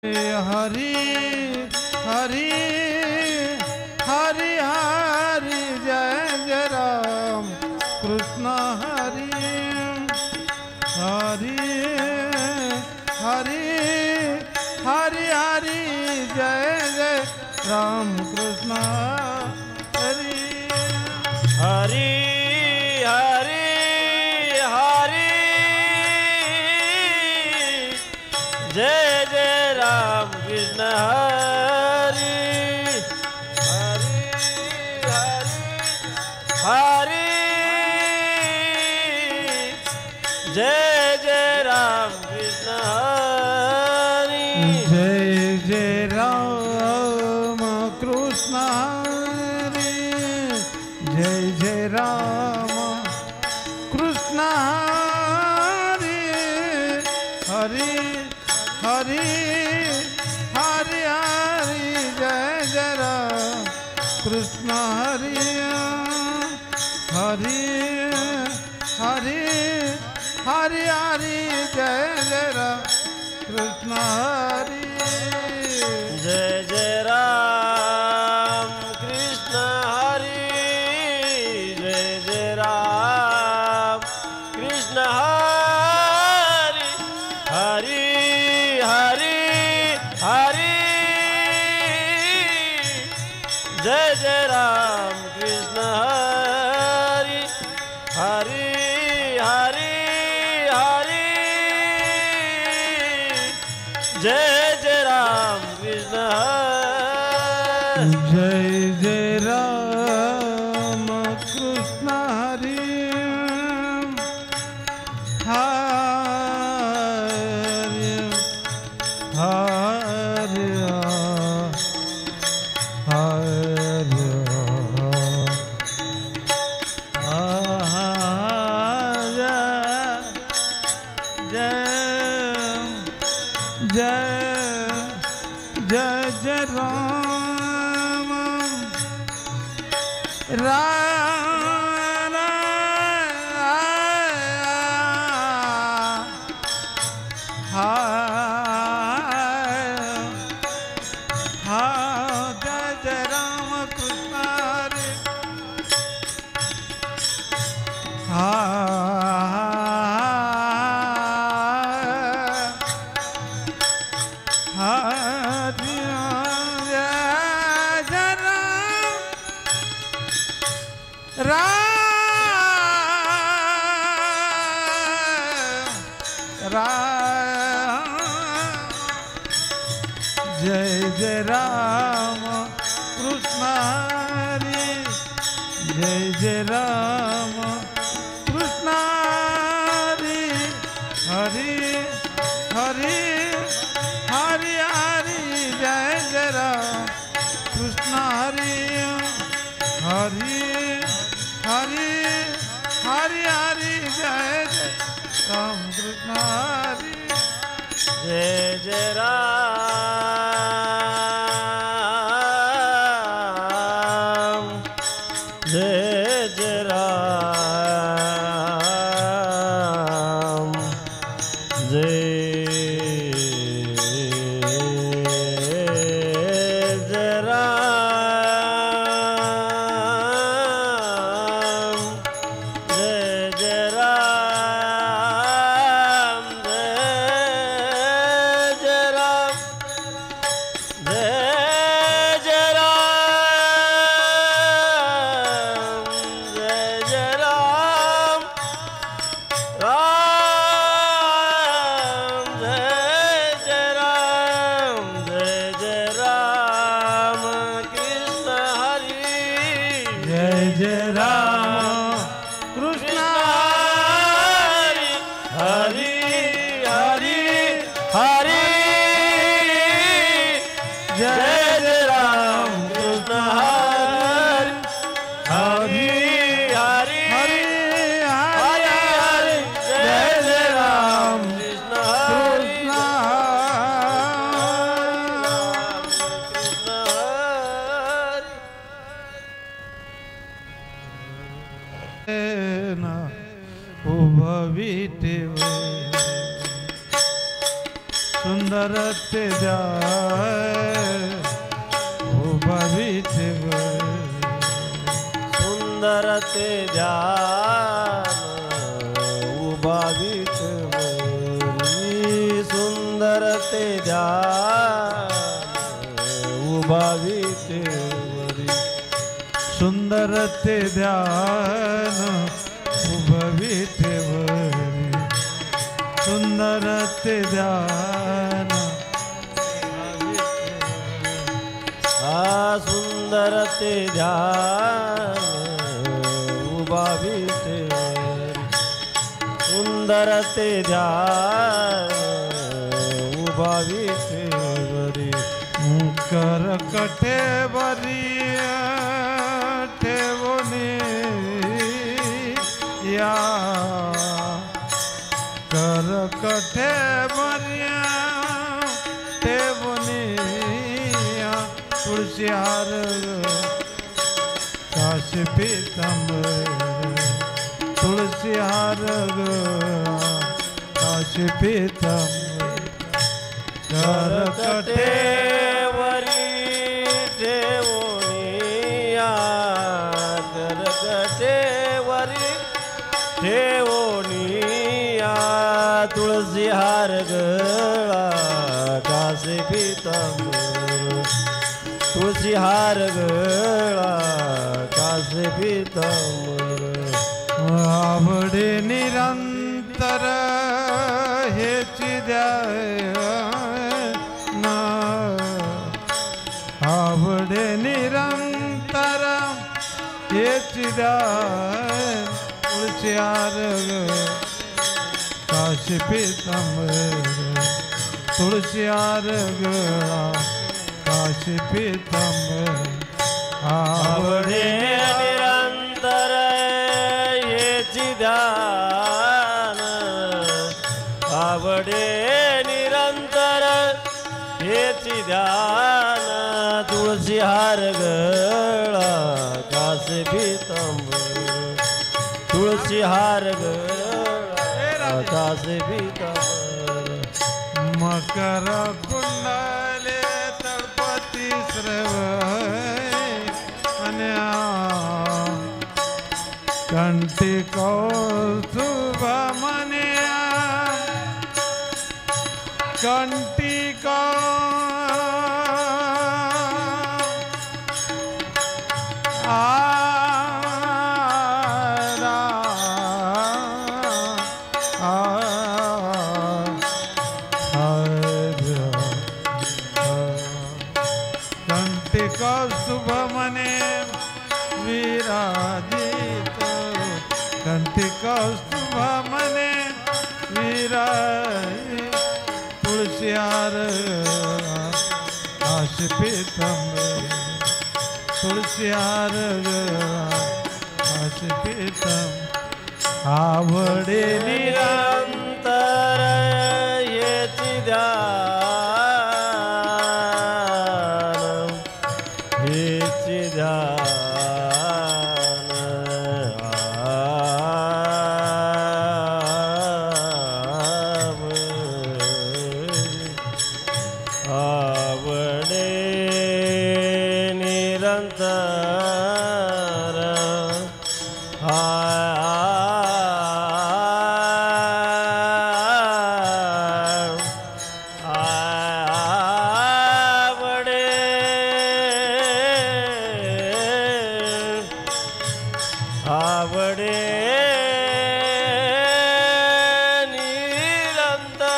हरि हरि हरि हरि जय जय राम कृष्ण हरि हरि हरि हरि हरि जय जय राम कृष्ण हरि हरि हरि हरि जय जय राम कृष्ण हरि हरि हरि हरि जय जय राम कृष्ण हरि जय जय राम कृष्ण हरि जय जय राम कृष्ण हरि हरि हरि हरि हरि जय जय राम कृष्ण हरि हरि हरि हरि हरि जय जय राम कृष्ण हरि जय जय राम कृष्ण हरि जय जय राम कृष्ण हरि हरि हरि हरि जय जय राम कृष्ण हरि हरि हरि हरि जय जय राम कृष्ण जय जय राम कृष्ण हरि हरि हरि जय जय जय राम राम जय जय राम कृष्ण हरि जय जय राम कृष्ण हरि जय जय राम कृष्ण हरि हरि हरि हरि हरि जय जय राम कृष्ण हरि हरि हरि हरि हरि जय जय राम कृष्ण हरि जय जय राम जय जय राम जय जय राम जय जय राम जय जय राम जय जय राम जय जय राम राम जय जय राम जय जय राम कृष्ण हरि जय जय राम कृष्ण हरि हरि हरि हरि जय जय राम कृष्ण हरि हरि हरि हरि हरि हरि जय जय राम कृष्ण हरि कृष्ण हरि उभविते सुंदर ते ध्यान उभा विठेवर सुंदर ते ध्यान उभा विठेवरी सुंदर ते ध्यान उभा विठेवरी सुंदर ते ध्यान उभा विठेवरी सुंदर ते ध्यान सुंदर ते ध्यान उभा विठेवरी सुंदर ते ध्यान उभा विठेवरी कर कठे बरी ठेवणे या कर कठे बरिया ठेवणे या तुळशी हार काशी पीतांबर तुळशी हार काशी पीतांबर कर कठे वरी ठेवोनिया कर कटेवरी ठेवोनिया तुळसी हार गळा कासे पीतांबर तुळसी हार गळा कासे पीतांबर आवडे निरंतर हेची ध्यान आवडे निरंतर हेची ध्यान तुळशी हार काशी पीतांबर तुळशी हार गळा काशी पीतांबर आवडे निरंतर हेची ध्यान आवडे निरंतर हेची ध्यान तुळशी हार गळा कासे पीतांबर तुळशी हार गळा कासे पीतांबर मकर कुंडले तळपती श्रव कंठी कौस्तुभ मनिया कंठी कंठी कौस्तुभ मने विराजित कंठी कौस्तुभ मने विराजित तुळशी हार काशी पीतांबर तुळशी हार काशी पीतांबर आवडे निरंतर हेची ध्यान हेची ध्यान आवडे निरंतर आवडे निरंतर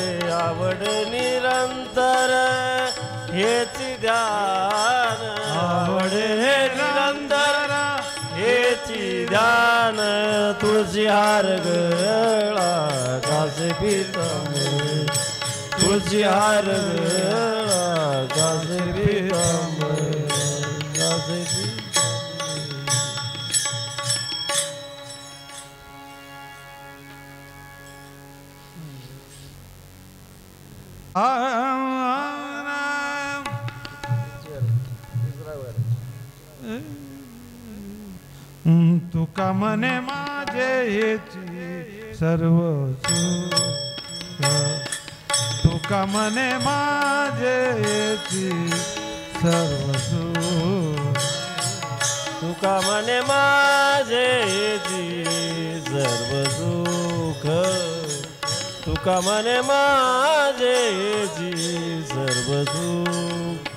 आवडे निरंतर हेची ध्यान आवडे निरंतर हेची ध्यान तुळशी हार गळा कासे पीतांबर तुळशी हार गळा कासे पीतांबर कासे पीतांबर तुका म्हणे माझे हेची सर्व सुख तुका म्हणे माझे हेची सर्व सुख तुका म्हणे माझे हेची सर्व सुख तुका म्हणे माझे हेची सर्व सुख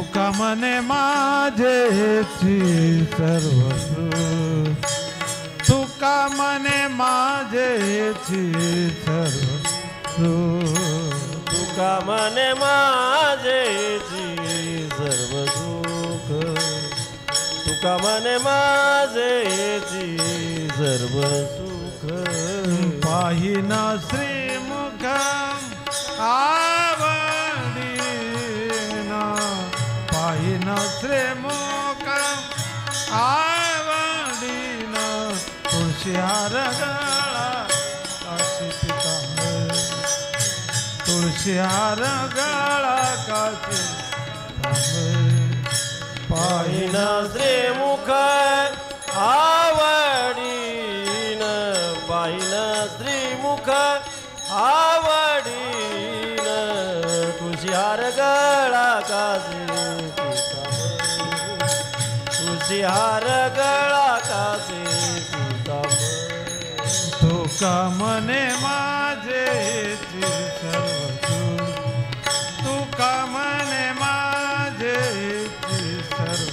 तुका म्हणे माझे हेची सर्व सुख तुका म्हणे माझे हेची सर्व सुख तुका म्हणे माझे हेची सर्व सुख तुका म्हणे माझे हेची सर्व सुख पाहिना श्रीमुख आवडीना पाहिना श्रीमुख आवडीना तुळशी हार गळा काशी पितांबर तुळशी हार गळा काशी पाहिना श्रीमुख आवडीन पाहिना श्रीमुख आवडीन तुळशी हार गळा काशी तुळशी हार गळा काशी तुका म्हणे माझे हेची सर्व सुख तुका म्हणे माझे हेची सर्व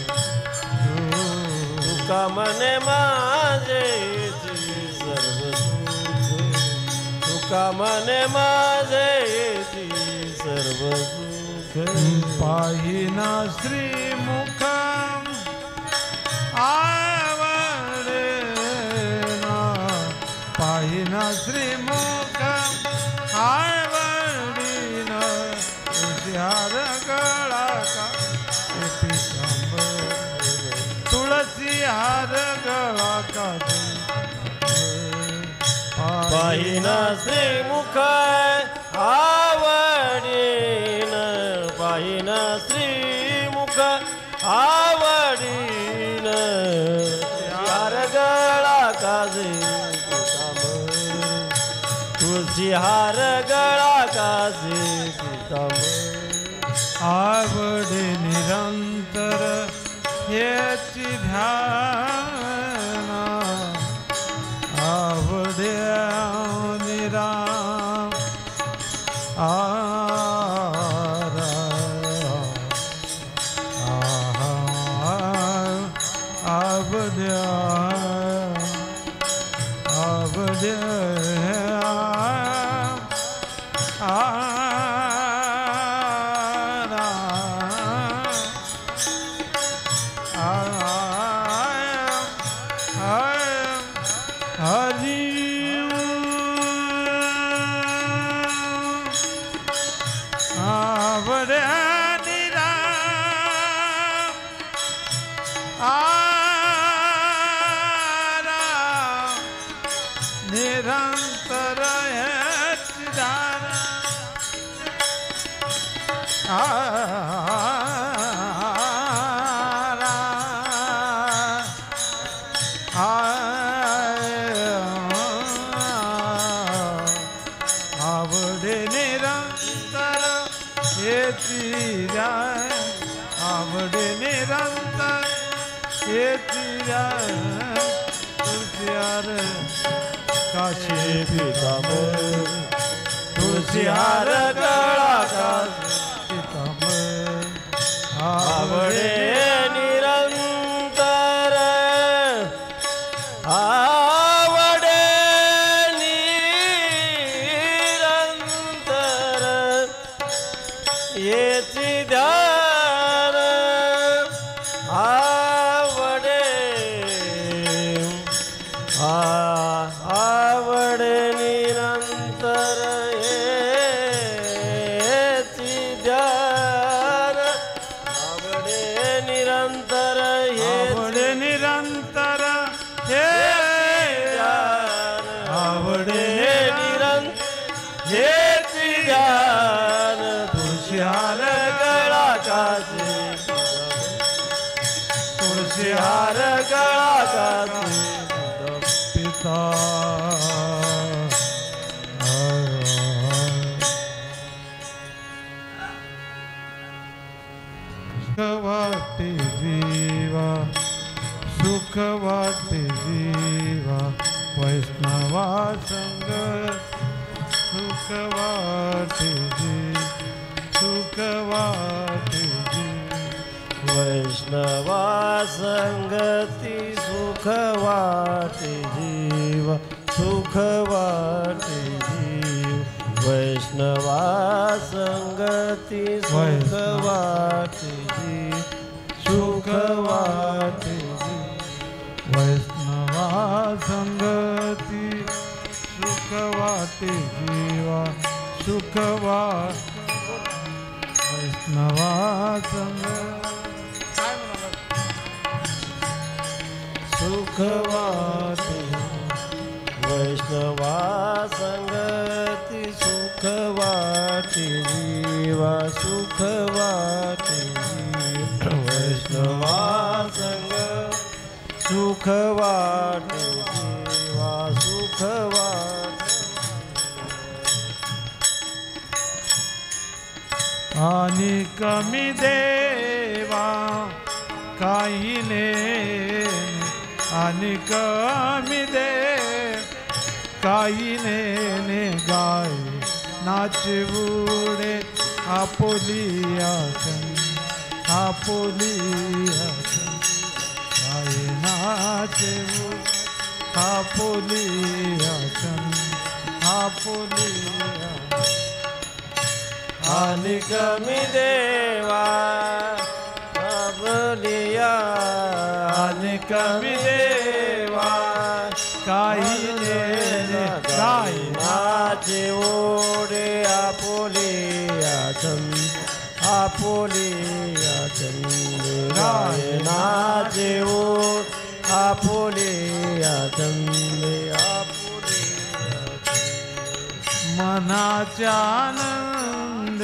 सुख तुका म्हणे माझे हेची सर्व सुख तुका म्हणे माझे हेची सर्व सुख पाहिना श्रीमुख आवडेना पाहिना श्रीमुख आवडीना तुळशीहार गळा काशी तुळसी हार गळा काशी पाहिना श्रीमुख आवडीन पाहिना श्रीमुख आवडीन हार गळा काशी तुळशी हार गळा काशी आवडे निरंतर हेची ध्यान आवडे निराम आवडे आवडे निरंतर हेची ध्यान आवडे निरंतर हेची ध्यान आवडे निरंतर हेची ध्यान तुळशीहार काशी पितांबर तुळशीहार गळा काशी पितांबर आवडे निरंतर आवडे निरंतर येची ध्यान आवडे आवडे निरंतर येची ध्यान आवडे निरंतर आवडे निरंतर हे हार गळा घातली पिता वाटे जीवा सुख वाटे जीवा वैष्णवा संग सुख वाटे सुख वाटे वैष्णवा संगती सुख वाटे जीव सुख वाटे जीव वैष्णवा संगती सुख वाटे जीव सुख वाटे वैष्णवा संगती सुख वाटे जीवा सुख वैष्णवा संग सुख वाटे वैष्णवा संगती सुख वाटे जीवा सुख वाटे वैष्णवा संग सुख वाटे जीवा सुख वाटे आणि कमी देवा काही ने आणि कमी दे काही ने गाय नाचवुडे आपोलिया आपोलिया गाय नाचवू आपोलिया आपोलिया आणि कमी देवा आपोलिया आणि कमी देवा काही ने गाय नाचे ओढे आपोलिया आपोलिया गाय नाचे ओढ आपोलिया आपोलिया मनाचा आनंद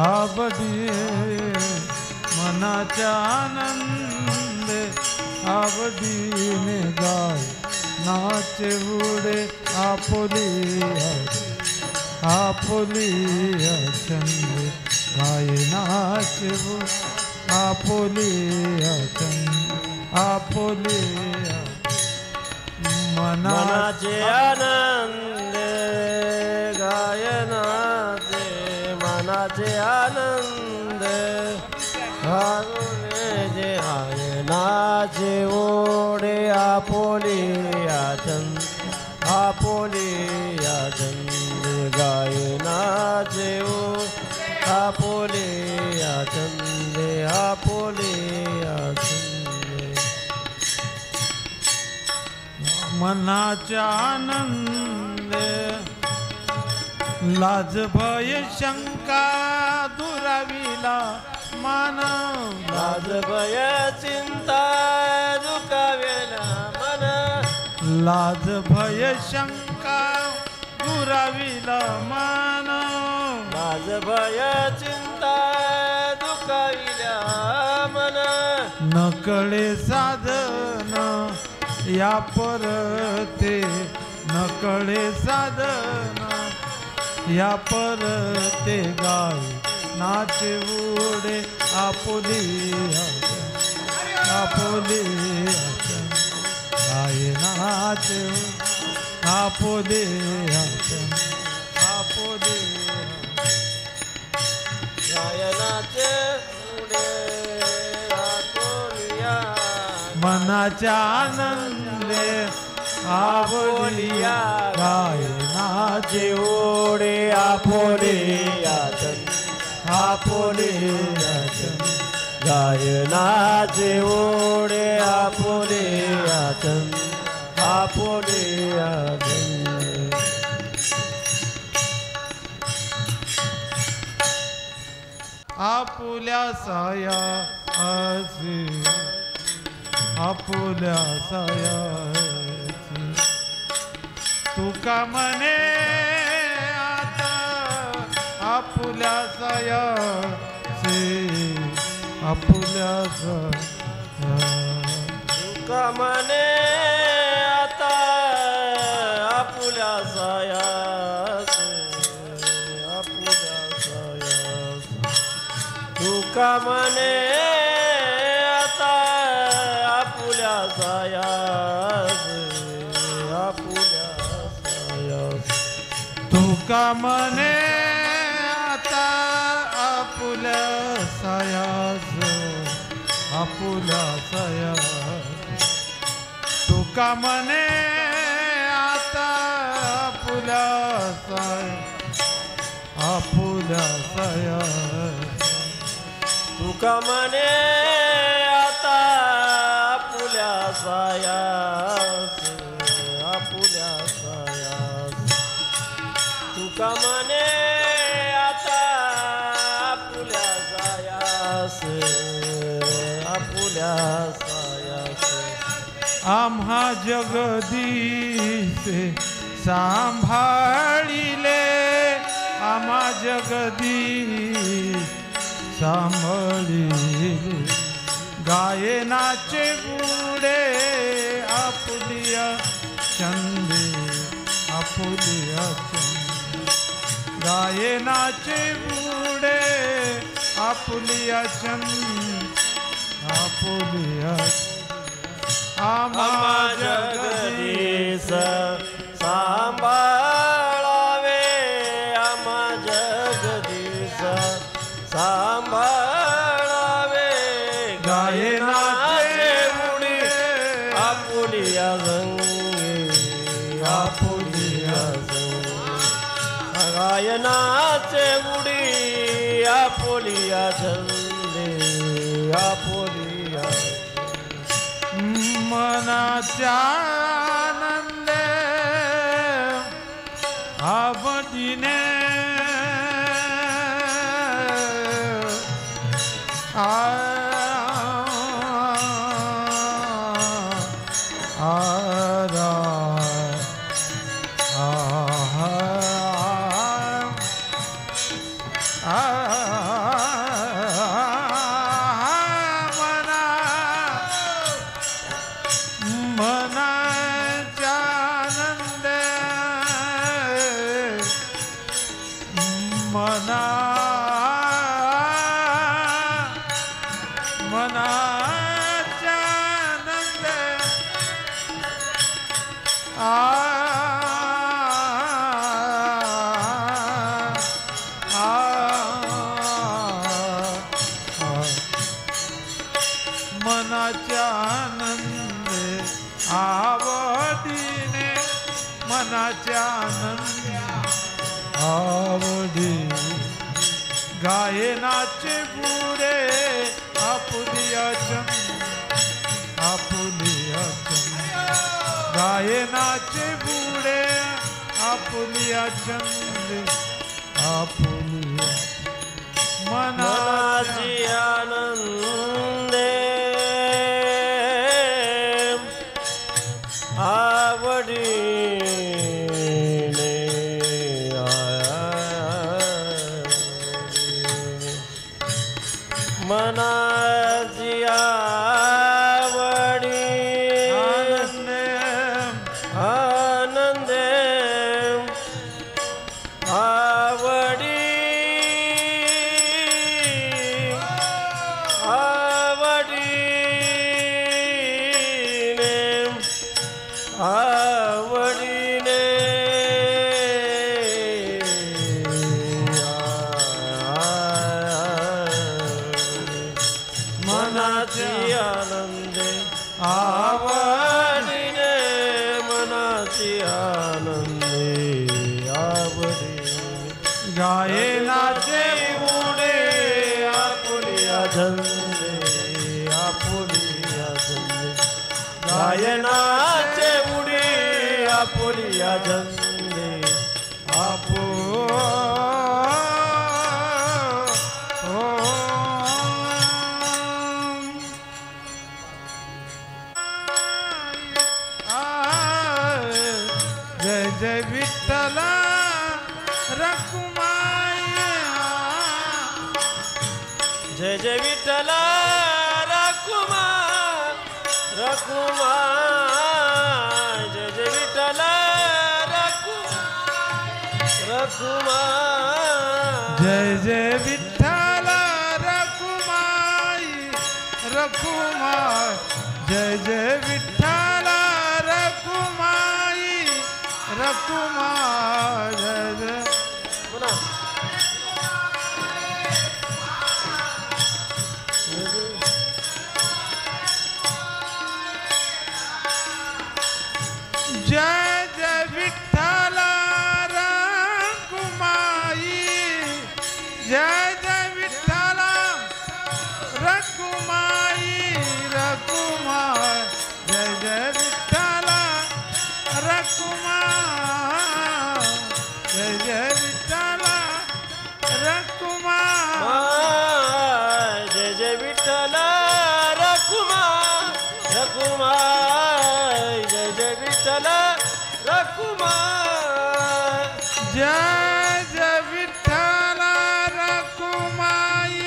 आबदी मनाचा आनंद आबदीने गाय नाचवुडे आपोलिया आपोलिया चंद गाय नाचवू आपोलिया चंद आपोलिया मनाचे आनंद गायनाचे मनाचे आनंद जे गायनाचे ओढे आपोलिया चंद आपोलिया चंद गायनाचे ओढे आपोलिया चंद आपोलिया चंद मनाचा आनंद लाज भय शंका दुराविला मन लाज भय चिंता दुखावेला मन लाज भय शंका दुराविला मन लाज भय चिंता दुखाविला मन नकळे साधन या परते नकळे साधन या परते गाय नाचवुडे आपोलिया आपोलिया गाय नाचवू आपोलिया आपोलिया गायनाचे उडे आपोलिया मनाच्या आनंदे आपोलिया गाय नाचे ओढे आपोलिया आपोलिया गायनाचे ओढे आपोलिया आपोलिया आपुल्या साया असे आपुल्या साया तुका म्हणे आता आपुल्या साया से आपुल्या साया तुका म्हणे आता आपुल्या सायास आपुल्या सायास तुका म्हणे आता आपुल्या सायास आपुल्या सायास तुका म्हणे आता आपुल्या सायास आपुल्या सायास तुका म्हणे आता आपुल्या सायास आपुल्या सायास तुका म्हणे आता आपुल्या सायास आपुल्या सायास तुका म्हणे आता आपुल्या सायास आपुल्या सायास आम्हा जगदीशे सांभाळिले आम्हा जगदीश सांभाळिले गायनाचे बुडे आपुलिया चंदे आपुलिया चंदे गायनाचे बुडे आपुलिया चंदे आपुलिया आम्हा जगदीश सांभाळावे आम्हा जगदीश सांभाळावे गायनाचे बुडी आपुलिया संगे आपुलिया संगे गायनाचे बुडी आपुलिया छंदे आपुलिया मनाच्या आनंदे आवडीने मनाच्या आनंदे आवडीने मनाच्या आनंदे आवडी गायनाचे बुडे आपुलिया चंद आपुलिया चंद गायनाचे बुडे आपुलिया चंद आपुलिया मनाची आनंदे आवडीने मनाची आवडी आनंदे आवडी आवडीने मनाची आनंदे आवडीने मनाची आनंदे आवडीने गायनाचे बुडे आपुलिया छंदे आपुलिया छंदे गायनाचे बुडी आपुलिया छंदे आपो जय जय विठ्ठला रखुमाई जय जय विठ्ठला रखुमाई रखुमाई जय जय विठ्ठल रखुमाई जय जय विठ्ठल रखुमाई रखुमाई जय जय विठ्ठल रखुमाई रखुमाई जय जय पुन्हा जय जय विठ्ठल रखुमाई जय जय विठ्ठल रखुमाई रखुमाई जय जय विठ्ठल रखुमाई जय जय विठ्ठल रखुमाई जय जय विठ्ठल रखुमाई रखुमाई जय जय विठ्ठल रखुमाई जय जय विठ्ठल रखुमाई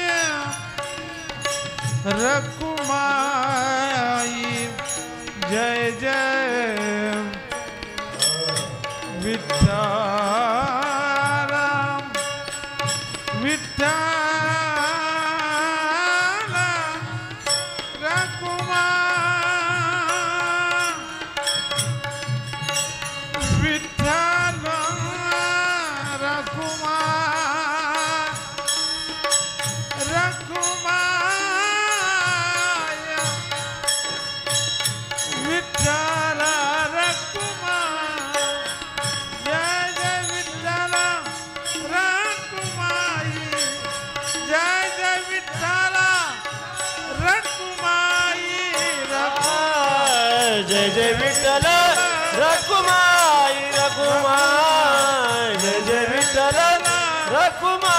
रखुमाई जय जय विठ्ठल विठ्ठल रखुमाई विठ्ठल रखुमाई रखुमाई विठ्ठल रखुमाई जय जय विठ्ठल रखुमाई जय जय विठ्ठल रखुमाई रखुमाई जय जय विठ्ठल रखुमाई रखुमाई जय जय विठ्ठल रखुमाई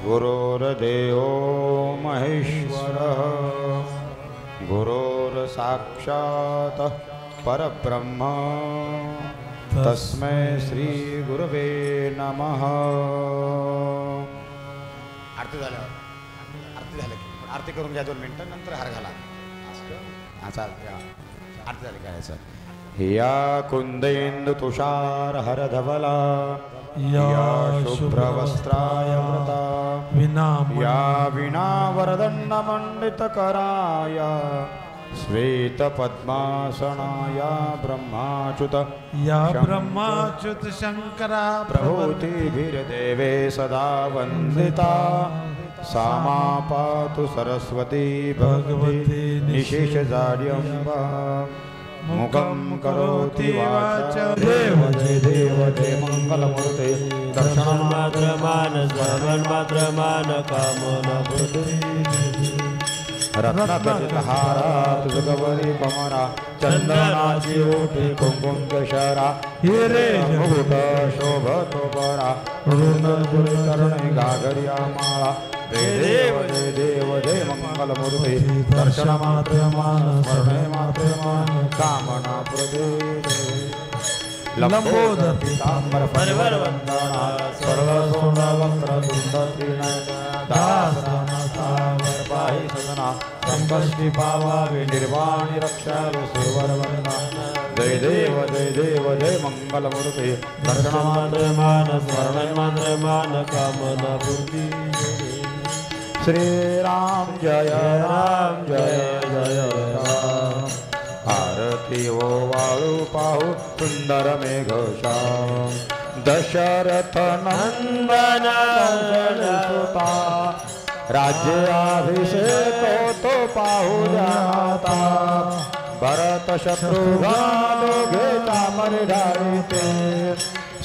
गुरुर्देवो महेश्वरः गुरुर्साक्षात् परब्रह्म तस्मै श्री गुरवे नमः. आरती झाल्यावर आरती झाली की आरती करून घ्या 2 मिनिटं नंतर हार घाला. हा चालते. आरती झाली काय सर. या कुंदेंदु तुषार हरधवला या शुभ्रवस्त्रायवृता या वीणावरदण्डमण्डितकराय श्वेतपद्मासनाया ब्रह्माच्युत या ब्रह्माच्युत शंकरा प्रभूतिभिर्देवे सदा वन्दिता सा मा पातु सरस्वती भगवती निशेषजाड्यम्बा. मुखं करोति वाचा देव जय मंगलमूर्ते दर्शनमात्रमान श्रवणमात्रमान कामना रत्नखचितहारात् सुगवरी कमरा चंदनाची ओठी कुंकुम केशरा हिरे मुकुट शोभतो बरा ऋणकर्णे घागरिया माळा. देव जय मंगलमूर्ते दर्शनमात्रमान स्मरणे मात्रमान कामना प्रदे. लंबोदर पीतांबर परिवर वंदना सर्वसोमवक्त्र दासनावर पाहि सदना संकष्टी पावावे निर्वाणी रक्षावे सुरवर वंदना. जय देव जय मंगलमूर्ते दर्शनमात्रमान स्मरणे मात्रमान कामना पूर्ती. श्री राम जय जय राम. आरती ओ वाळू पाहू सुंदर मेघश्याम दशरथ नंदन सुता राज्याभिषेक तो पाहू जाता. भरत शत्रुघ्न दोघे चामर ढाळीते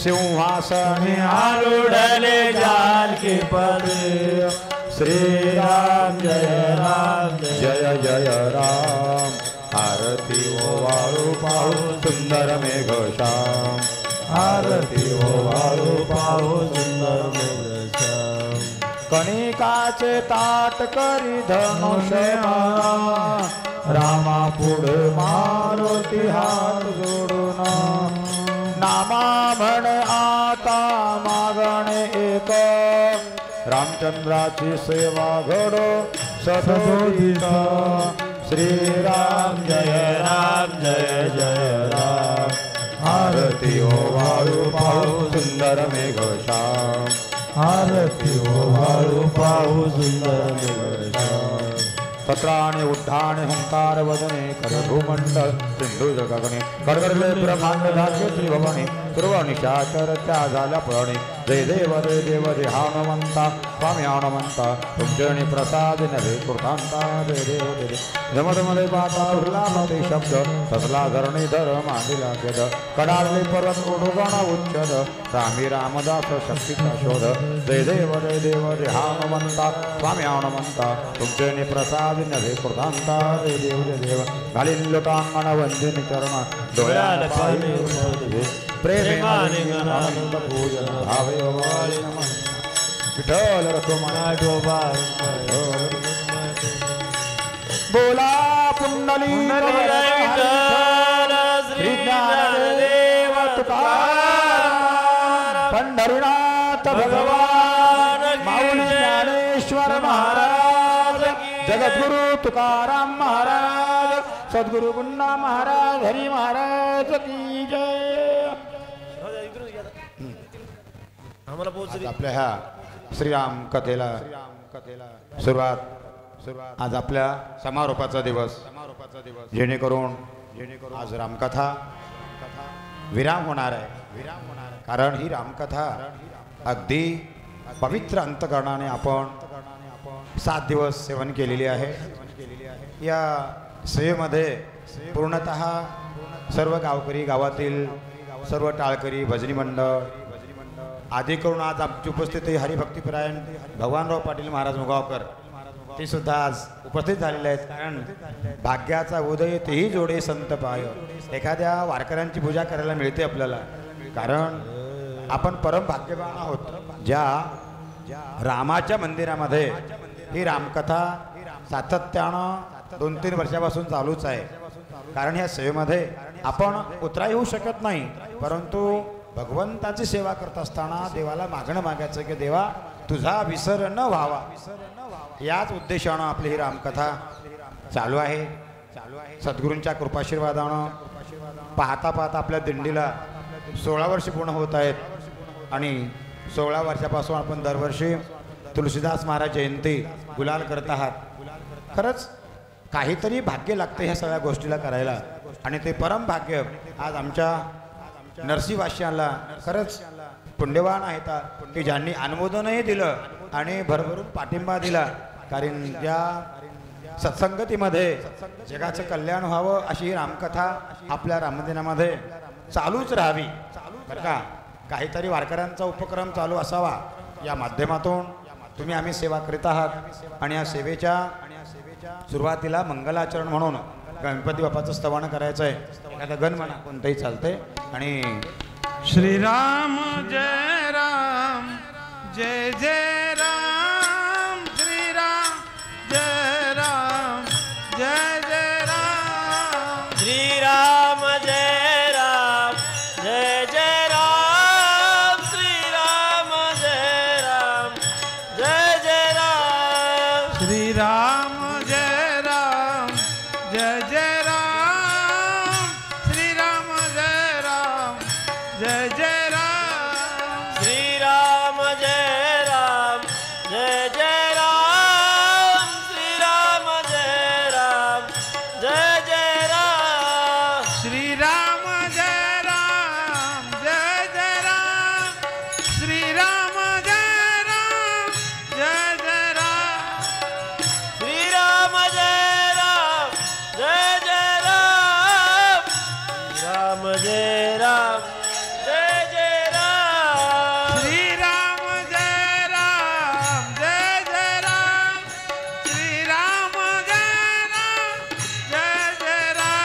सिंहासनी आरूढले जानकी पदे. श्री राम जय राम. आरती ओ वाळू पाहू सुंदर मेघश्याम आरती ओ वाळू पाहू सुंदर मेघश्याम. कणिकाचे ताट करी धनुष्यमाळा रामा पुढे मारुती हात जोडून. नामा म्हण आता मागणे एक रामचंद्राची सेवा घडो सदोदिता श्रीराम जय जय राम आरती ओ वाळू पाहू सुंदर मेघश्याम आरती ओ वाळू पाहू सुंदर मेघश्याम सत्राणे उड्डाणे हुंकार वदने करभूमंडल सिंधू जगगणे कडकडले ब्रह्मांड धाके त्रिभुवने सर्व निशाचर त्या झाल्या पळणे जय देव जय हनुमंता स्वामी हनुमंता तुमचे प्रसाद नव्हे कृतांता जय देव जमदमले पाता उल्लामते शब्द तसला धरणी धर मांडिला गेद कडारले पर्वत उडुगण उच्चद स्वामी रामदास शक्तीचा शोध जय देव जय हनुमंता स्वामी हनुमंता तुमचे प्रसाद नव्हे कृतांता जय देव घालीन लोकांगण वंदिन चरण डोळ्याला पाहिले प्रेमाने आनंद पूजन भावे वाले नमः विठ्ठल रखुमाई डोबा बोला पुंडलिक श्री ज्ञानदेव तुकाराम पंढरीनाथ भगवान माऊली ज्ञानेश्वर महाराज जगद्गुरु तुकाराम महाराज सद्गुरु पुन्ना महाराज हरी महाराज की जय आपल्या ह्या श्रीराम कथेला सुरुवात आज आपल्या समारोपाचा दिवस जेणेकरून आज रामकथा विराम होणार आहे कारण ही रामकथा अगदी पवित्र अंतकरणाने आपण 7 दिवस सेवन केलेली आहे या सेवेमध्ये पूर्णतः सर्व गावकरी गावातील सर्व टाळकरी भजनी मंडळ आधी करून आज आमची उपस्थिती हरिभक्तीपरायण भगवानराव पाटील महाराज मुगावकर ते सुद्धा आज उपस्थित झालेले आहेत कारण भाग्याचा उदय तेही जोडे संत पाय एखाद्या वारकऱ्यांची पूजा करायला मिळते आपल्याला कारण आपण परम भाग्यवान आहोत ज्या रामाच्या मंदिरामध्ये ही रामकथा सातत्यानं 2-3 वर्षापासून चालूच आहे कारण ह्या सेवेमध्ये आपण उतरा येऊ शकत नाही परंतु भगवंताची सेवा करत असताना देवाला मागणं मागायचं की देवा तुझा विसर न व्हावा याच उद्देशानं आपली ही रामकथा चालू आहे सद्गुरूंच्या कृपाशीर्वादानं पाहता पाहता आपल्या दिंडीला 16 वर्ष पूर्ण होत आहेत आणि 16 वर्षापासून आपण दरवर्षी तुलसीदास महाराज जयंती गुलाल करत आहात खरंच काहीतरी भाग्य लागते ह्या सगळ्या गोष्टीला करायला आणि ते परम भाग्य आज आमच्या नरसीवासियांना खरंच पुण्यवान आहेत की ज्यांनी अनुमोदनही दिलं आणि भरभरून पाठिंबा दिला कारण ज्या सत्संगतीमध्ये जगाचं कल्याण व्हावं अशी रामकथा आपल्या रामदिनामध्ये चालूच राहावी बरं का काहीतरी वारकऱ्यांचा उपक्रम चालू असावा या माध्यमातून तुम्ही आम्ही सेवा करीत आहात आणि या सेवेच्या सुरुवातीला मंगलाचरण म्हणून गणपती बाप्पाचं स्तवन करायचं आहे एखादा गण म्हणा कोणतंही चालतंय आणि श्रीराम जय राम जय जय राम श्रीराम जय राम जय जय राम श्रीराम जय राम जय जय राम श्रीराम जय राम जय जय राम श्रीराम जय राम जय जय राम श्रीराम जय राम जय जय राम श्रीराम जय राम जय जय राम श्रीराम जय राम जय जय राम श्रीराम जय राम जय जय राम श्रीराम जय राम जय जय राम श्रीराम जय राम जय जय राम श्रीराम जय राम जय जय राम श्रीराम जय राम जय जय राम श्रीराम जय राम जय जय राम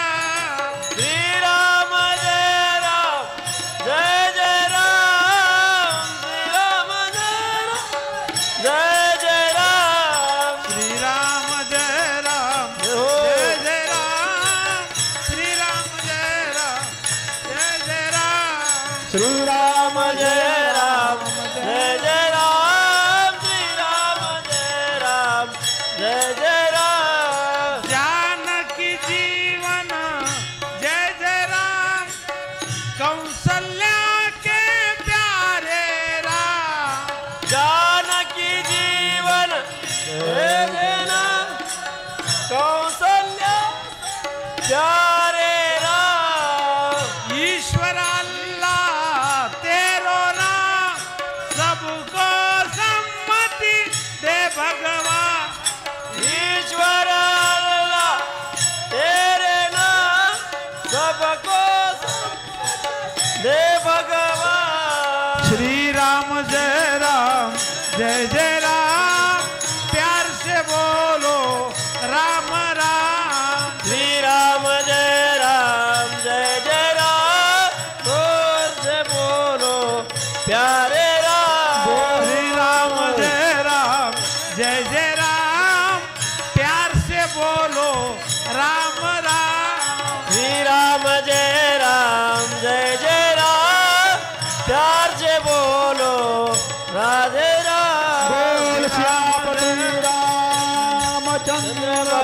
श्रीराम जय राम जय जय राम श्रीराम जय जय राम श्रीराम जय राम हो जय जय राम श्रीराम जय राम जय जय राम श्रीराम जय राम जय जय राम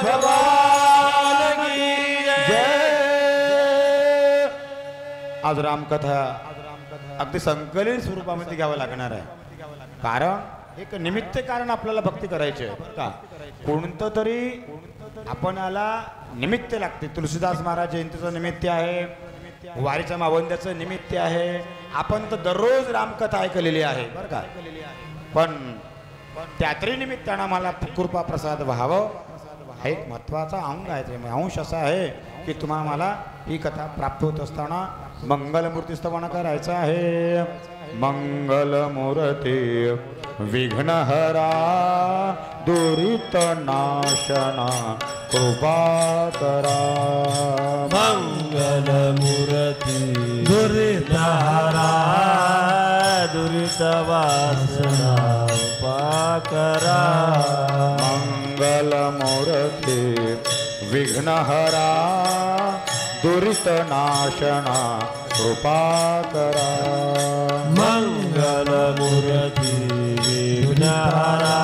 भगवान की जय. आज रामकथा अगदी संकलित स्वरूपामध्ये घ्यावं लागणार आहे. कारण एक निमित्त कारण आपल्याला भक्ती करायची आहे बरं का. कोणतं तरी आपणाला निमित्त लागते. तुलसीदास महाराज जयंतीचं निमित्त आहे, वारीच्या मावंद्याचं निमित्त आहे. आपण तर दररोज रामकथा ऐकलेली आहे बरं का. पण त्यातही निमित्तानं मला कृपा प्रसाद व्हावं हा एक महत्वाचा अंग आहे. ते अंश असा आहे की तुम्हाला मला ही कथा प्राप्त होत असताना मंगलमूर्ती स्तवन करायचं आहे. मंगलमूर्ती विघ्नहरा दुरित नाशना कृपा करा. मंगलमूर्ती दुरितहरा दुरित वासना पाकरा. मंगलमूर्ती विघ्नहरा दुरित नाशना कृपा करा. मंगलमूर्ती विघ्नहरा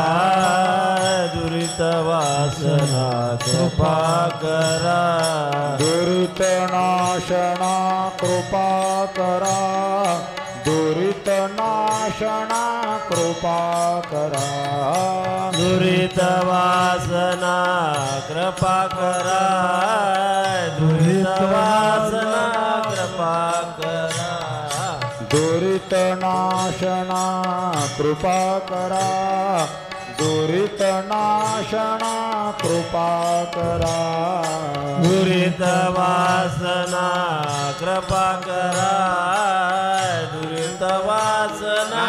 दुरित वासना कृपा करा. दुरित नाशना कृपा करा. दुरित नाशना कृपा करा. दुरित वासना कृपा करा. दुरित वासना कृपा करा. दुरित नाशना कृपा करा. दुरित नाशना कृपा करा. दुरित वासना कृपा करा. दुरित वासना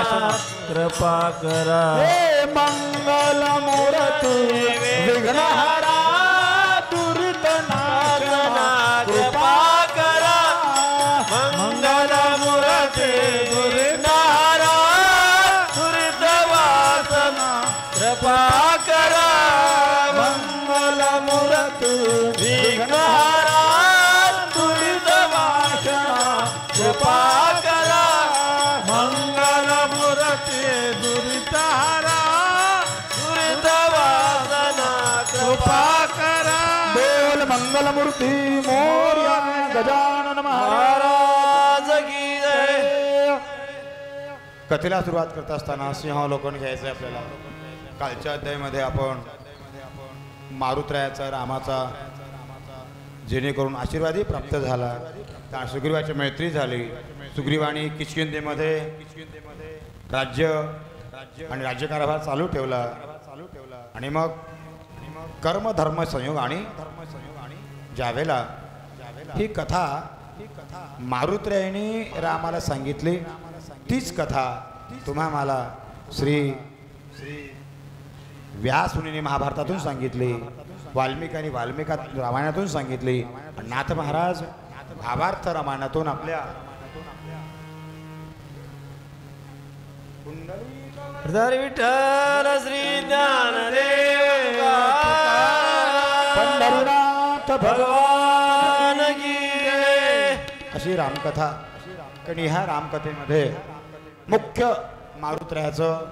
कृपा करा. हे मंगलमूर्ती विघ्नहरा दुरित नाशना कृपा करा. मंगलमूर्ती दुरितहरा दुरित वासना कृपा करा. मंगलमूर्ती विघ्नहरा दुरित वासना कृपा करा. मंगलमूर्ती दुरितहरा दुरित वासना कृपा करा. बोल मंगलमूर्ती मोरया गजानन महाराज महाराज की जय. कथेला सुरुवात करत असताना सिंहावलोकन घ्यायचं आहे आपल्याला. कालच्या अध्यायामध्ये आपण मारुतरायाचा रामाचा जेणेकरून आशीर्वादही प्राप्त झाला. त्या सुग्रीवाची मैत्री झाली. सुग्रीवाने किष्किंधेमध्ये राज्य आणि राज्यकारभार चालू ठेवला. आणि मग कर्म धर्म संयोग आणि ज्यावेळेला ही कथा मारुतरायाने रामाला सांगितली तीच कथा तुम्हा मला श्री व्यास मुनीने महाभारतातून सांगितली. वाल्मिकांनी रामायणातून सांगितली. नाथ महाराज भावार्थ रामायणातून आपल्या हरी विठ्ठल श्री ज्ञानदेव पंढरीनाथ भगवान की जय. अशी रामकथा. आणि ह्या रामकथेमध्ये मुख्य मारुतरायाचं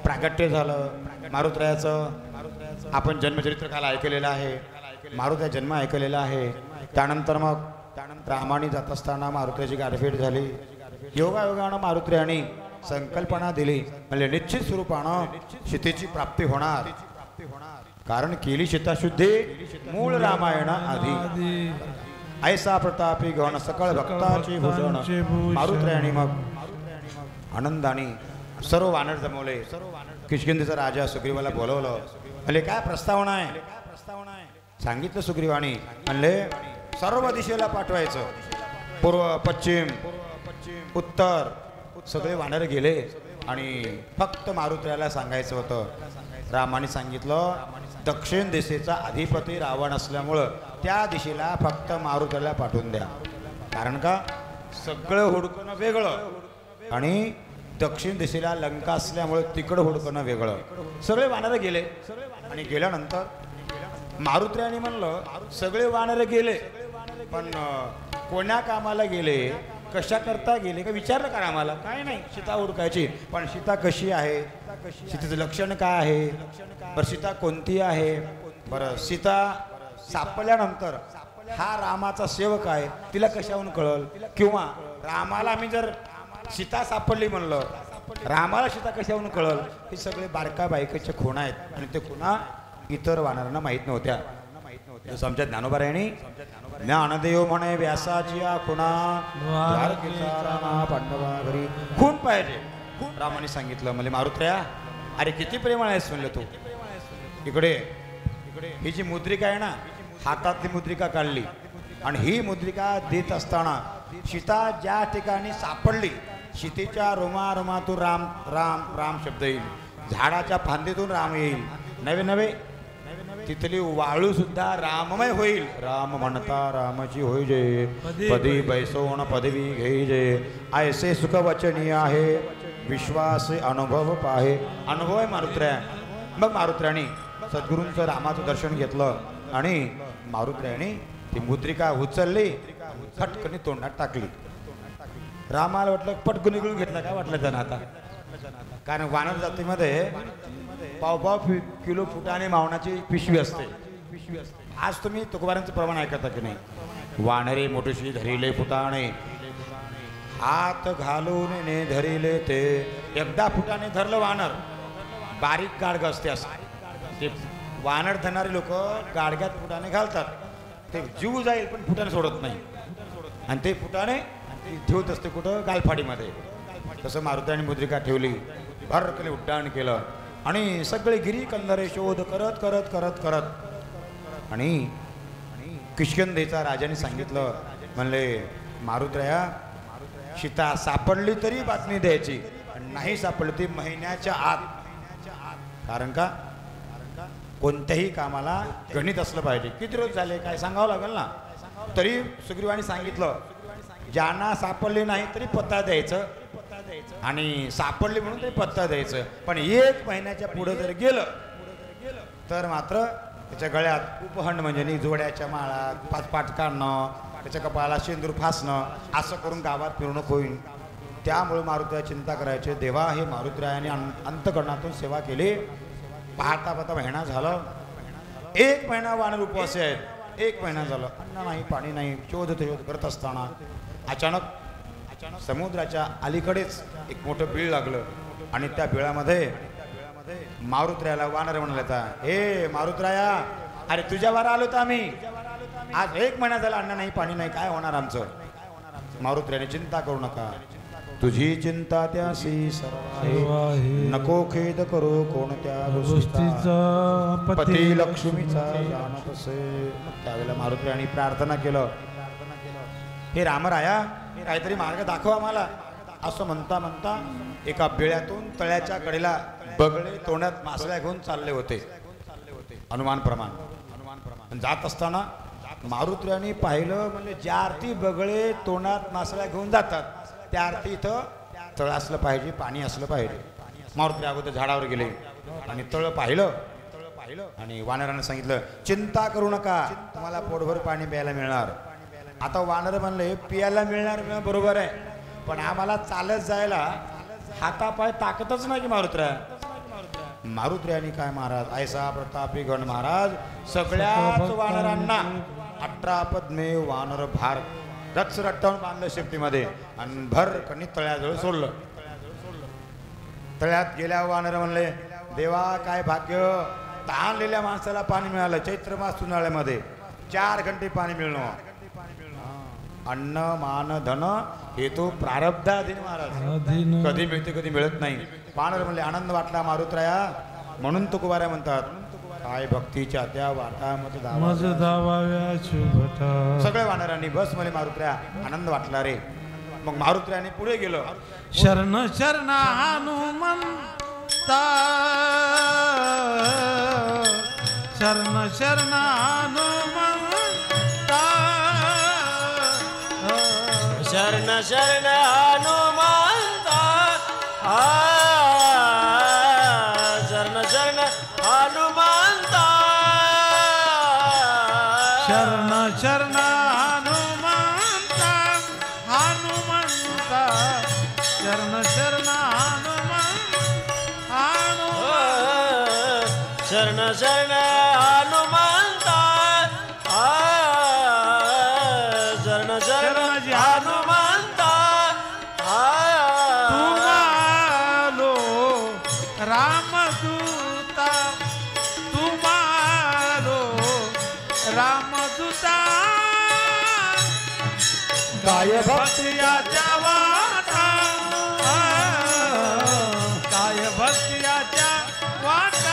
प्रागट्य झालं. मारुतरायाचं आपण जन्मचरित्र काल ऐकलेलं आहे. मारुतीचा जन्म ऐकलेला आहे. त्यानंतर रामाने जात असताना मारुतीची गाठभेट झाली. योगायोगानं मारुतरायाने संकल्पना दिली म्हणजे निश्चित स्वरूपानं सीतेची प्राप्ती होणार. कारण केली सीताशुद्धी मूळ रामायण आधी. ऐसा प्रतापी गण सकळ भक्ताची भूषण. मारुतरायाने मग आनंदाने सर्व वानर जमवले. किष्किंधेचा राजा सुग्रीवाला बोलवलं. म्हणले काय प्रस्तावना आहे. सांगितलं सुग्रीवाने. म्हणले सर्व दिशेला पाठवायचं. पूर्व पश्चिम उत्तर सगळे वानर गेले आणि फक्त मारुतरायाला सांगायचं होतं. रामाने सांगितलं दक्षिण दिशेचा अधिपती रावण असल्यामुळं त्या दिशेला फक्त मारुतरायाला पाठवून द्या. कारण का सगळं हुडकणं वेगळं आणि दक्षिण दिशेला लंका असल्यामुळे तिकडं हुडकणं वेगळं. सगळे वानर गेले आणि गेल्यानंतर मारुतरायाने म्हणलं सगळे वानर गेले पण कोण्या कामाला गेले. कशा करता गेले का विचारलं का आम्हाला? काय नाही, सीता ओळखायची. पण सीता कशी आहे, सीतेचं लक्षण काय आहे, बरं सीता कोणती आहे, बरं सीता सापडल्यानंतर हा रामाचा सेवक आहे तिला कशाहून कळल, किंवा रामाला आम्ही जर सीता सापडली म्हणलं रामाला सीता कशाहून कळल, हे सगळे बारका बायकाचे खुणा आहेत आणि ते खुणा इतर वानरांना माहीत नव्हत्या. जसं आमच्या ज्ञानोबारायांनी ज्ञानदेव म्हणे व्यासाची खुणा द्वारकेचा रामा पांडवा घरी. खून पाहिजे. रामाने सांगितलं म्हणजे मारुत्र्या अरे किती प्रेमळ आहेस म्हणलं तू. इकडे ही जी मुद्रिका आहे ना, हातातली मुद्रिका काढली आणि ही मुद्रिका देत असताना सीता ज्या ठिकाणी सापडली, सीतेच्या रोमारोमातून राम राम राम शब्द येईल, झाडाच्या फांदीतून राम येईल, नवे नवे तिथली वाळू सुद्धा राममय होईल. राम म्हणता रामाची होई जे, पदी बैसोन पदवी घेई जे, ऐसे सुख वचनी आहे, विश्वास अनुभव पाहे. अनुभव आहे मारुत्र्या. मग मारुत्र्याने सद्गुरूंचं रामाचं दर्शन घेतलं आणि मारुत्र्याने ती मुद्रिका उचलली, फटकनी तोंडात टाकली. रामाला वाटलं पटकन निघून घेतला काय वाटलं त्यांना आता, कारण वानर जातीमध्ये पाव किलो फुटाने मावणाची पिशवी असते. आज तुम्ही तुकोबारांचं प्रमाण ऐकता की नाही, वानरे मोठीशी धरिले फुटाणे, हात घालून ने धरिले ते. एकदा फुटाने धरलं वानर, बारीक गाडगं असते असं, ते वानर धरणारे लोक गाडग्यात फुटाने घालतात, ते जीव जाईल पण फुटाने सोडत नाही आणि ते फुटाने ठेवत असते कुठं गालफाडीमध्ये. तसं मारुत्याने मुद्रिका ठेवली, भरकले उड्डाण केलं आणि सगळे गिरी कंदरे शोध करत करत करत करत आणि किष्किंधेचा राजाने सांगितलं म्हणले मारुत्र्या सीता सापडली तरी बातमी द्यायची, नाही सापडली ती महिन्याच्या आत. कारण का कोणत्याही कामाला गणित असलं पाहिजे. किती रोज झाले काय सांगावं लागेल ना. तरी सुग्रीवाने सांगितलं ज्यांना सापडले नाही तरी पत्ता द्यायचं आणि सापडले म्हणून तरी पत्ता द्यायचं. पण 1 महिन्याच्या पुढे जर गेलं तर मात्र त्याच्या गळ्यात उपहंड म्हणजे जोड्याच्या माळात 5 पाट काढणं, त्याच्या कपाळाला शेंदूर फासणं, असं करून गावात मिरवणूक होईल. त्यामुळे मारुत्र्या चिंता करायचे. देवा हे मारुत्र्याने अंतकरणातून सेवा केली. पाहता पाहता महिना झालं, 1 महिना वानर उपवासी आहेत. 1 महिना झालं, अन्न नाही पाणी नाही, शोध करत असताना अचानक समुद्राच्या अलीकडेच एक मोठं बीळ लागलं आणि त्या बिळामध्ये मारुत्र्याला वानर म्हणाले, हे मारुत्र्या अरे तुझ्यावर आलो तर आम्ही, आज 1 महिना झाला अन्न नाही पाणी नाही, काय होणार आमचं. मारुत्र्याने चिंता करू नका, तुझी चिंता त्यासी सर्व आहे, नको खेद करो कोणत्या गोष्टीचा, पती लक्ष्मीचा जाणत असे. त्यावेळेला मारुत्र्याने प्रार्थना केलं, हे रामराया काहीतरी मार्ग दाखव आम्हाला. असं म्हणता म्हणता एका बिळ्यातून तळ्याच्या कडेला बगळे तोंडात मासळ्या घेऊन चालले होते. अनुमान प्रमाण जात असताना मारुत्र्याने पाहिलं म्हणजे ज्या अर्थी बगळे तोंडात मासळ्या घेऊन जातात त्या अर्थी इथं तळ असलं पाहिजे, पाणी असलं पाहिजे. मारुत्र्या अगोदर झाडावर गेले आणि तळ पाहिलं आणि वानरांना सांगितलं चिंता करू नका, तुम्हाला पोटभर पाणी प्यायला मिळणार. आता वानर म्हणले पियाला मिळणार बरोबर आहे, पण आम्हाला चालत जायला हातापाय ताकदच नाही की मारुत्र्या. मारुत्र्याने काय महाराज ऐसा प्रतापी गण महाराज सगळ्याच वानरांना 18 पद्मे वानर भार रच रट्टावून बांधलं शेपटीमध्ये आणि भर कणी तळ्याजवळ सोडलं. तळ्यात गेल्या वानर म्हणले देवा काय भाग्य, ताणलेल्या माणसाला पाणी मिळालं. चैत्र मास उन्हाळ्यामध्ये 4 घंटे पाणी मिळणं. अन्न मान धन हे तो प्रारब्धाधीन महाराज, कधी मिळते कधी मिळत नाही. वानर म्हणले आनंद वाटला मारुत्र्या, म्हणून तो कुवाऱ्या म्हणतात काय भक्तीच्या त्या वाटा मज धावाव्या. सगळ्या वानरांनी बस मला मारुत्र्या आनंद वाटला रे. मग मारुत्र्याने पुढे गेलं. शरण शरण हनुमंता, शरण शरण हनुमंता, शरण शरण हनुमंता, शरण शरण हनुमंता, शरण शरण हनुमंता, हनुमंता शरण शरण हनुमंता शरण शरण हनुमंता तुम्हालो रामदूता तुम्हालो रामदूता काय भक्तियाच्या वाटा काय भक्तियाच्या वाटा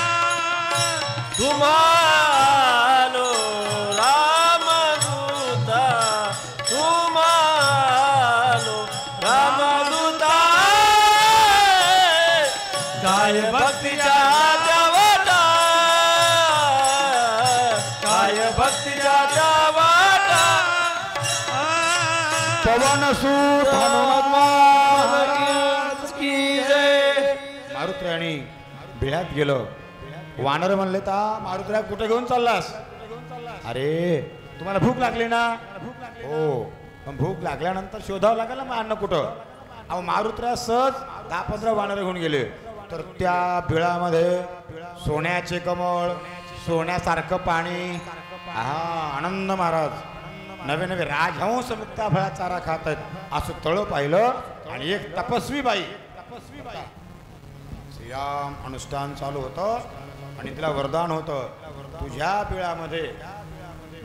तुम्हालो रामदूता तुम्हालो रामदूता काय भक्तीच्या वाटा काय भक्तीच्या वाटा पवन सूत हनुमान की जय. मारुत्र्याणी बिळात गेलो. वानर म्हणले ता मारुत्र्या कुठे घेऊन चाललास? अरे तुम्हाला भूक लागली ना? हो पण भूक लागल्यानंतर शोधावं लागेल ना मग अन्न कुठं. अहो मारुत्र्या सहज 10-15 वानर घेऊन गेले. तर त्या बिळामध्ये सोन्याचे कमळ, सोन्यासारखं पाणी, हा आनंद महाराज नवे नवे राजहंस मुक्ता फळा चारा खात आहेत असं तळ पाहिलं. आणि एक तपस्वी बाई श्रीराम अनुष्ठान चालू होतं आणि तिला वरदान होतं, तुझ्या बिळामध्ये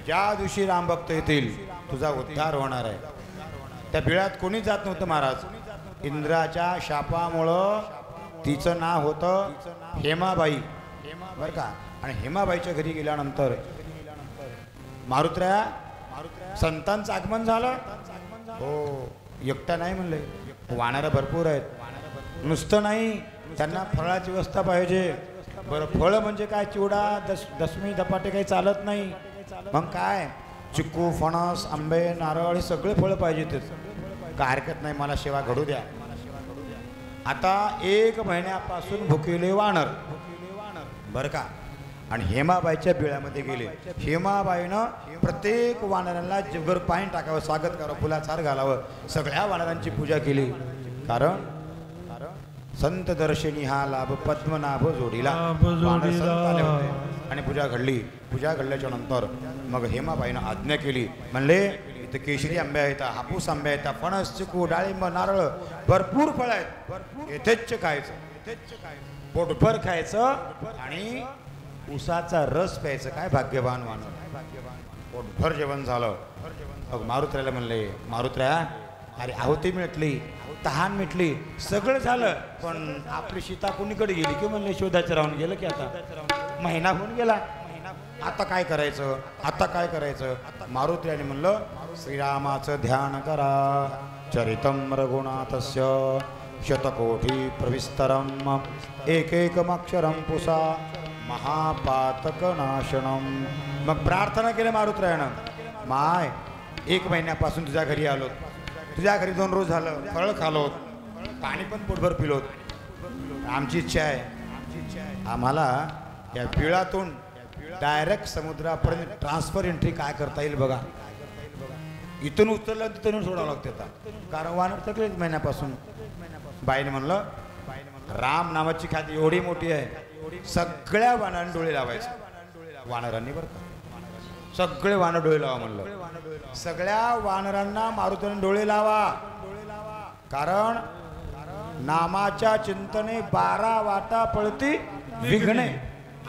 ज्या दिवशी राम भक्त येतील तुझा उद्धार होणार आहे. त्या बिळात कोणी जात नव्हतं महाराज. इंद्राच्या शापामुळं तिचं नाव होतं हेमाबाई बरं का. आणि हेमाबाईच्या घरी गेल्यानंतर मारुत्र्या संतांचं आगमन झालं. हो एकटा नाही म्हणले, वानरं भरपूर आहेत. नुसतं नाही, त्यांना फळाची व्यवस्था पाहिजे. बरं फळं म्हणजे काय, चिवडा दशमी धपाटे काही चालत नाही. मग काय चिक्कू फणस आंबे नारळ हे सगळे फळं पाहिजेतच. काय हरकत नाही, मला सेवा घडू द्या. आता 1 महिन्यापासून भुकेले वानर बरं का. आणि हेमाबाईच्या बिळामध्ये गेले. हेमाबाईनं प्रत्येक वानरांना जबर पाणी टाकावं, स्वागत करावं, फुलाचार घालावं, सगळ्या वानरांची पूजा केली. कारण संत दर्शनी हा लाभ पद्मनाभ जोडीला. वानर संत आले होते आणि पूजा घडली. पूजा घडल्याच्या नंतर मग हेमाबाईनं आज्ञा केली. म्हणले इथं केशरी आंबे आहेत, हापूस आंबे आहेत, फणस चिकू डाळिंब नारळ भरपूर फळ आहेत. यथेच्छ खायचं, पोटभर खायचं आणि उसाचा रस प्यायचं. काय भाग्यवान वानर. पोटभर जेवण झालं. मग मारुत्र्याला म्हणले, मारुत्र्या अरे आहुती मिटली, तहान मिटली, सगळं झालं, पण आपली सीता कोणीकडे गेली की म्हणले शोधाचं राहून गेलं की आता महिना होऊन गेला. आता काय करायचं, आता काय करायचं. मारुत्र्याने म्हणलं श्रीरामाचं ध्यान करा. चरितं रघुनाथस्य शतकोटी प्रविस्तरम एकैकमक्षरं पुसा महापातक नाशनम. मग प्रार्थना केली मारुत्र्यानं, माय 1 महिन्यापासून तुझ्या घरी आलो, तुझ्या घरी 2 रोज झालं, फळ खालो, पाणी पण पोटभर पिलोत. आमची इच्छा आहे आम्हाला या बिळातून डायरेक्ट समुद्रापर्यंत ट्रान्सफर एंट्री काय करता येईल बघा. इथून उचललं तिथून सोडावं लागतं आता, कारण वानर थकले 1 महिन्यापासून. बाईने म्हणलं राम नावाची ख्याती एवढी मोठी आहे, सगळ्या वानरांनी डोळे लावायचे. वानरांनी बरं का, सगळे वानर डोळे लावा म्हणलं. सगळ्या वानरांना मारुतीने डोळे लावा. कारण नामाच्या चिंतने 12 वाटा पळती विघ्ने.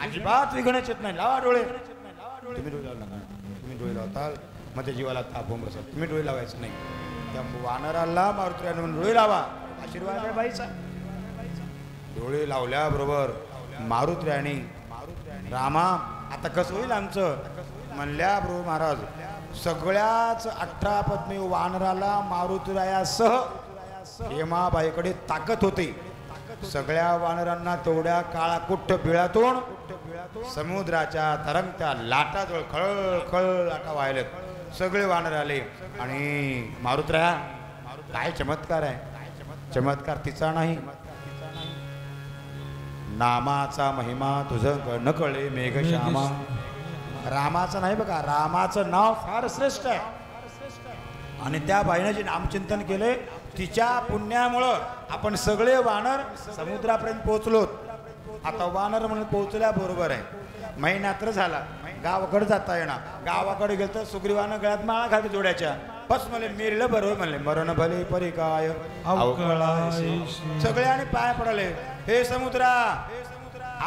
अजिबात विघ्नेच येत नाही. लावा डोळे. तुम्ही डोळे लावला ना, तुम्ही डोळे लावताल मग त्या जीवाला ताप होऊन बसत. तुम्ही डोळे लावायचं नाही. त्या वानराला मारुतीने म्हणून डोळे लावा. आशीर्वाद आहे बाईचा. डोळे लावल्याबरोबर मारुत्र्याने रामा आता कसं होईल आमचं म्हणल्याबरोबर महाराज सगळ्याच 18 पत्नी वानराला मारुतीरायासह हेमाबाईकडे ताकद होती. सगळ्या वानरांना तेवढ्या काळाकुट्ट बिळातून समुद्राच्या तरंगत्या लाटाजवळ खळ खळ लाटा वाहिलेत. सगळे वानर आले आणि मारुत्र्या काय चमत्कार आहे. चमत्कार तिचा नाही, नामाचा महिमा तुझं न कळे मेघश्यामा. रामाचं नाही बघा, रामाचं नाव फार श्रेष्ठ आहे. आणि त्या बाईनं जे नामचिंतन केले तिच्या पुण्यामुळं आपण सगळे वानर समुद्रापर्यंत पोहोचलो. आता वानर म्हणून पोहोचल्या बरोबर आहे महिन्यात्र झाला गावाकडे जाता येणार गावाकडे गेलं तर सुग्रीवानं गळ्यात माळा घालते जोड्याच्या बस मला मेरलं बरोबर म्हणले मरण भले परी काय सगळे आणि पाय पडले हे समुद्रा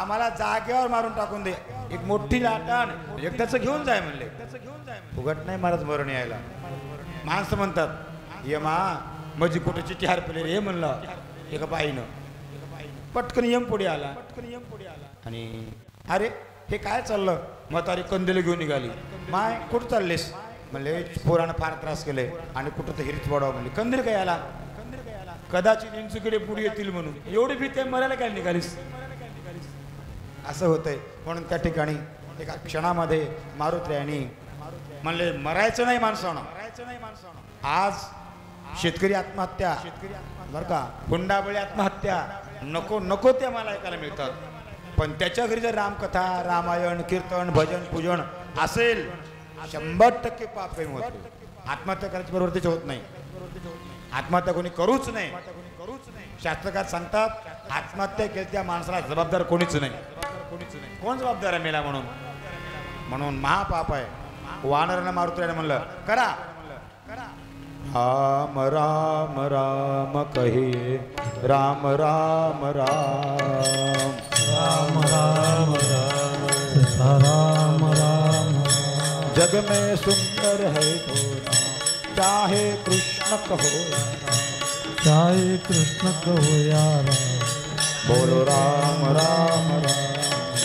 आम्हाला जागेवर मारून टाकून दे एक मोठी लाटाण एकट्याच घेऊन जाय म्हणले फुगट नाही महाराज मरण यायला माणसं म्हणतात यमा माझी कुठे चिठ्ठी हरपले रे म्हणलं एका बाईनं पटकन यम पुढे आला आणि अरे हे काय चाललं म्हातारी कंदील घेऊन निघाली माय कुठं चाललेस म्हणले पोरानं फार त्रास केले आणि कुठं तर हिरीत पडावं म्हणले कंदील काय आला कदाचित इंचुकडे पुढे येतील म्हणून एवढी भीती मरायला काय निघालीस असं होतंय म्हणून त्या ठिकाणी एका क्षणामध्ये मारुत्र्यानी म्हणले मरायचं नाही माणसानं आज शेतकरी आत्महत्या बरं का हुंडाबळी आत्महत्या नको नको त्या मला ऐकायला मिळतात पण त्याच्या घरी जर रामकथा रामायण कीर्तन भजन पूजन असेल 100% पाप कमी होतो आत्महत्या करायची प्रवृत्तीच होत नाही आत्महत्या कोणी करूच नाही शास्त्रकार सांगतात आत्महत्या केली त्या माणसाला जबाबदार कोणीच नाही कोण जबाबदार आहे मेला म्हणून महापाप आहे वानरानं मारुत्र्याने म्हणलं करा राम राम राम कहे राम राम राम राम राम राम राम राम जग में सुंदर है तो चाहे कृष्ण कहो चाहे कृष्ण कहो यार बोलो राम राम राम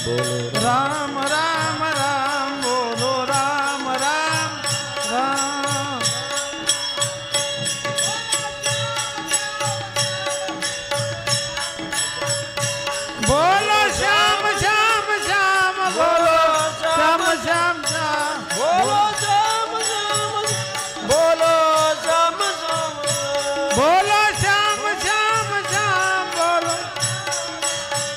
बोलो राम राम राम बोलो राम राम राम बोलो श्याम श्याम श्याम बोलो श्याम श्याम श्याम बोलो श्याम श्याम बोलो श्याम श्याम बोलो श्याम श्याम श्याम बोलो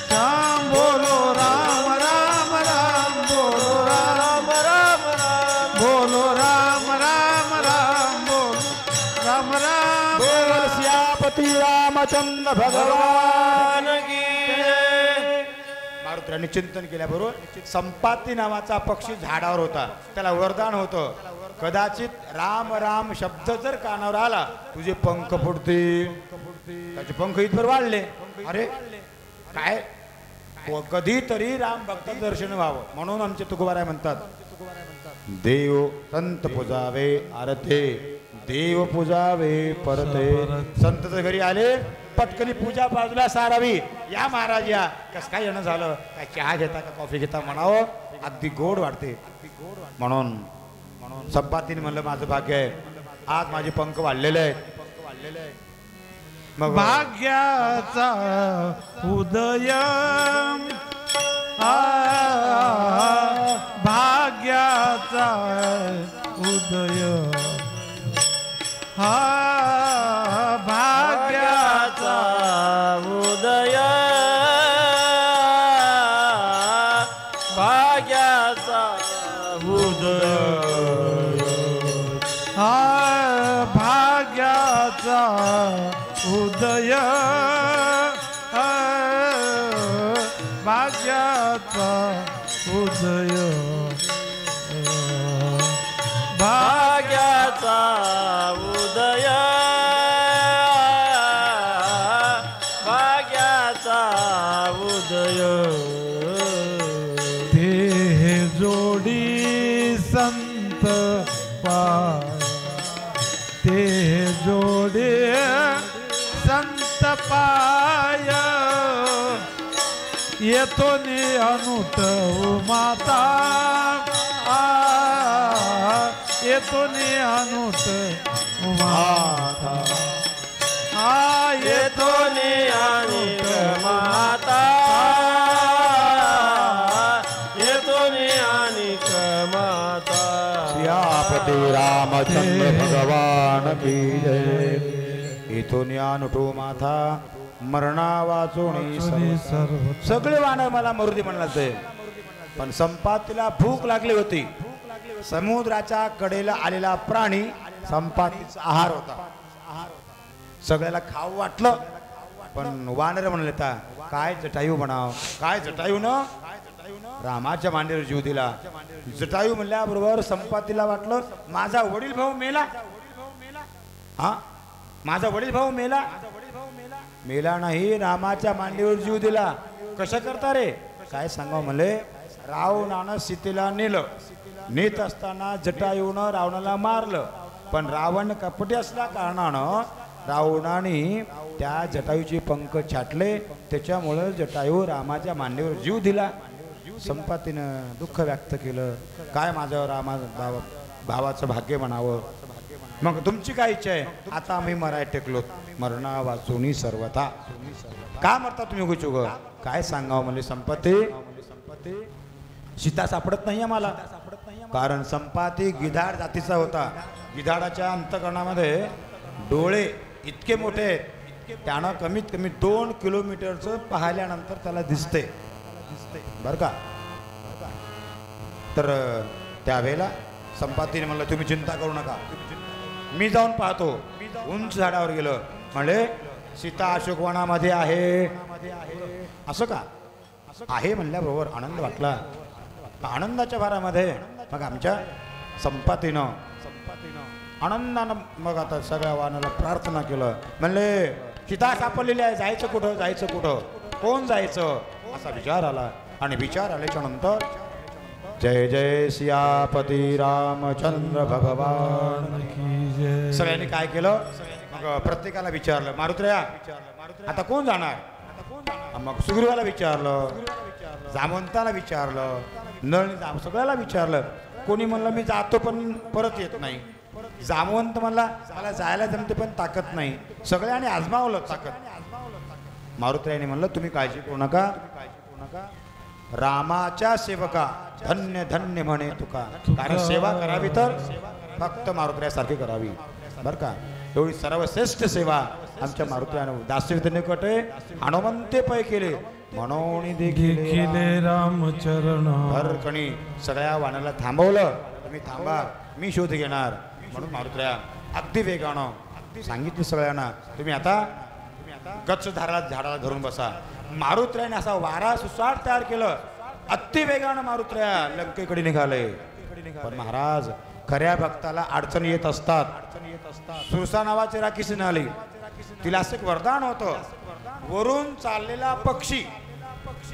श्याम बोलो राम राम राम बोलो राम राम राम बोलो राम राम राम बोलो राम राम बोल सियापति रामचंद्र भगवान की मारुत्र्याने चिंतन केल्याबरोबर संपाती नावाचा पक्षी झाडावर होता त्याला वरदान होतं कदाचित राम राम शब्द जर कानावर आला तुझे पंख फुटतील त्याचे पंख इथवर वाढले अरे काय कधीतरी राम भक्त दर्शन व्हावं म्हणून आमचे तुकोबाराय म्हणतात देव संत पुजावे आरते देव पुजावे परते संत जर घरी आले पटकनी पूजा बाजूला सारावी या महाराज या कस काय येणं झालं काय चहा घेता का कॉफी घेता म्हणावं अगदी गोड वाटते म्हणून संपातीने म्हणलं माझं भाग्य आहे आज माझे पंख वाढलेले आहेत मग भाग्याचा उदय भाग्याचा उदय भाग्याचा उदय भाग्याचा उदय भाग्याचा उदय भाग्याचा उदय भाग्याचा उदय भाग्याचा उदय ते जोडी संत पाय ते जोडी संत पाय येतो नि अनुत माता येतो नि अनुत माता येतो नियानिक माता येतो नियानिक माता सियापति रामचंद्र भगवान की जय इथून अनुठो माथा मरणा वाचोणी सर्व सगळे वानर मला मरुदी म्हणलाच पण संपातीला भूक लागली होती समुद्राच्या कडेला आलेला प्राणी संपातीचा आहार होता सगळ्याला खाऊ वाटलं पण वानर म्हणले ता काय जटायू म्हणाव काय जटायू न रामाच्या मांडीवर जीव दिला. जटायू म्हणल्याबरोबर संपातीला वाटलं माझा वडील भाऊ मेला. हा माझा वडील भाऊ मेला. मेला नाही, रामाच्या मांडीवर जीव दिला. कसं करता रे काय सांगावं म्हणले. रावणानं सीतेला नेलं. नेत असताना जटायूनं रावणाला मारलं. पण रावण कपटी असल्या कारणानं रावणाने त्या जटायूचे पंख छाटले. त्याच्यामुळं जटायू रामाच्या मांडीवर जीव दिला. संपातीनं दुःख व्यक्त केलं. काय माझ्यावर भावाचं भाग्य म्हणावं. मग तुमची काय इच्छा आहे. आता आम्ही मराय टेकलो. मरणा वाचुनी सर्वथा. का मरता तुम्ही गुचुग काय सांगावं म्हणजे संपत्ती. सीता सापडत नाही मला. कारण संपाती गिधाड जातीचा होता. गिधाडाच्या अंतकरणामध्ये डोळे इतके मोठे आहेत. त्यानं कमीत कमी 2 किलोमीटरचं पाहिल्यानंतर त्याला दिसते बरं का. तर त्यावेळेला संपातीने म्हणलं तुम्ही चिंता करू नका, मी जाऊन पाहतो. उंच झाडावर गेलं. म्हणले सीता अशोकवनामध्ये आहे. असं का आहे म्हणल्याबरोबर आनंद वाटला. आनंदाच्या भारामध्ये मग आमच्या संपातीनं आनंदानं मग आता सगळ्या वाहनाला प्रार्थना केलं. म्हणले सीता सापडलेली आहे. जायचं कुठं जायचं कुठं कोण जायचं असा विचार आला. आणि विचार आल्याच्या नंतर जय जय सियापती रामचंद्र भगवान की जय. सगळ्यांनी काय केलं मग प्रत्येकाला विचारलं. मारुत्र्या आता कोण जाणार. मग सुग्रीवाला विचारलं, जामवंताला विचारलं, नळ सगळ्याला विचारलं. कोणी म्हणलं मी जातो पण परत येत नाही. जामवंत म्हणला मला जायला जमते पण ताकद नाही. सगळ्यांनी आजमावलं ताकद. मारुत्र्याने म्हणलं तुम्ही काळजी करू नका. रामाच्या सेवका धन्य धन्य म्हणे तुका. कारण सेवा करावी तर फक्त मारुत्र्यासारखी करावी बरं का. एवढी सर्वश्रेष्ठ सेवा आमच्या मारुत्र्यानं दासवित कटे हनुमंते पै केले म्हणून देखील रामचरण. भरकणी सगळ्या वाणाला थांबवलं. तुम्ही थांबा मी शोध घेणार. म्हणून मारुत्र्या अगदी वेगानं सांगितलं सगळ्यांना तुम्ही आता गच्च झाडाला धरून बसा. मारुत्र्याने असा वारा सुसाट तयार केलं. अति वेगानं मारुत्र्या लंकेकडे निघाले. पण महाराज खऱ्या भक्ताला अडचण येत असतात. सुरसा नावाची राक्षसी आली. तिला असं एक वरदान होतं. वरून चाललेला पक्षी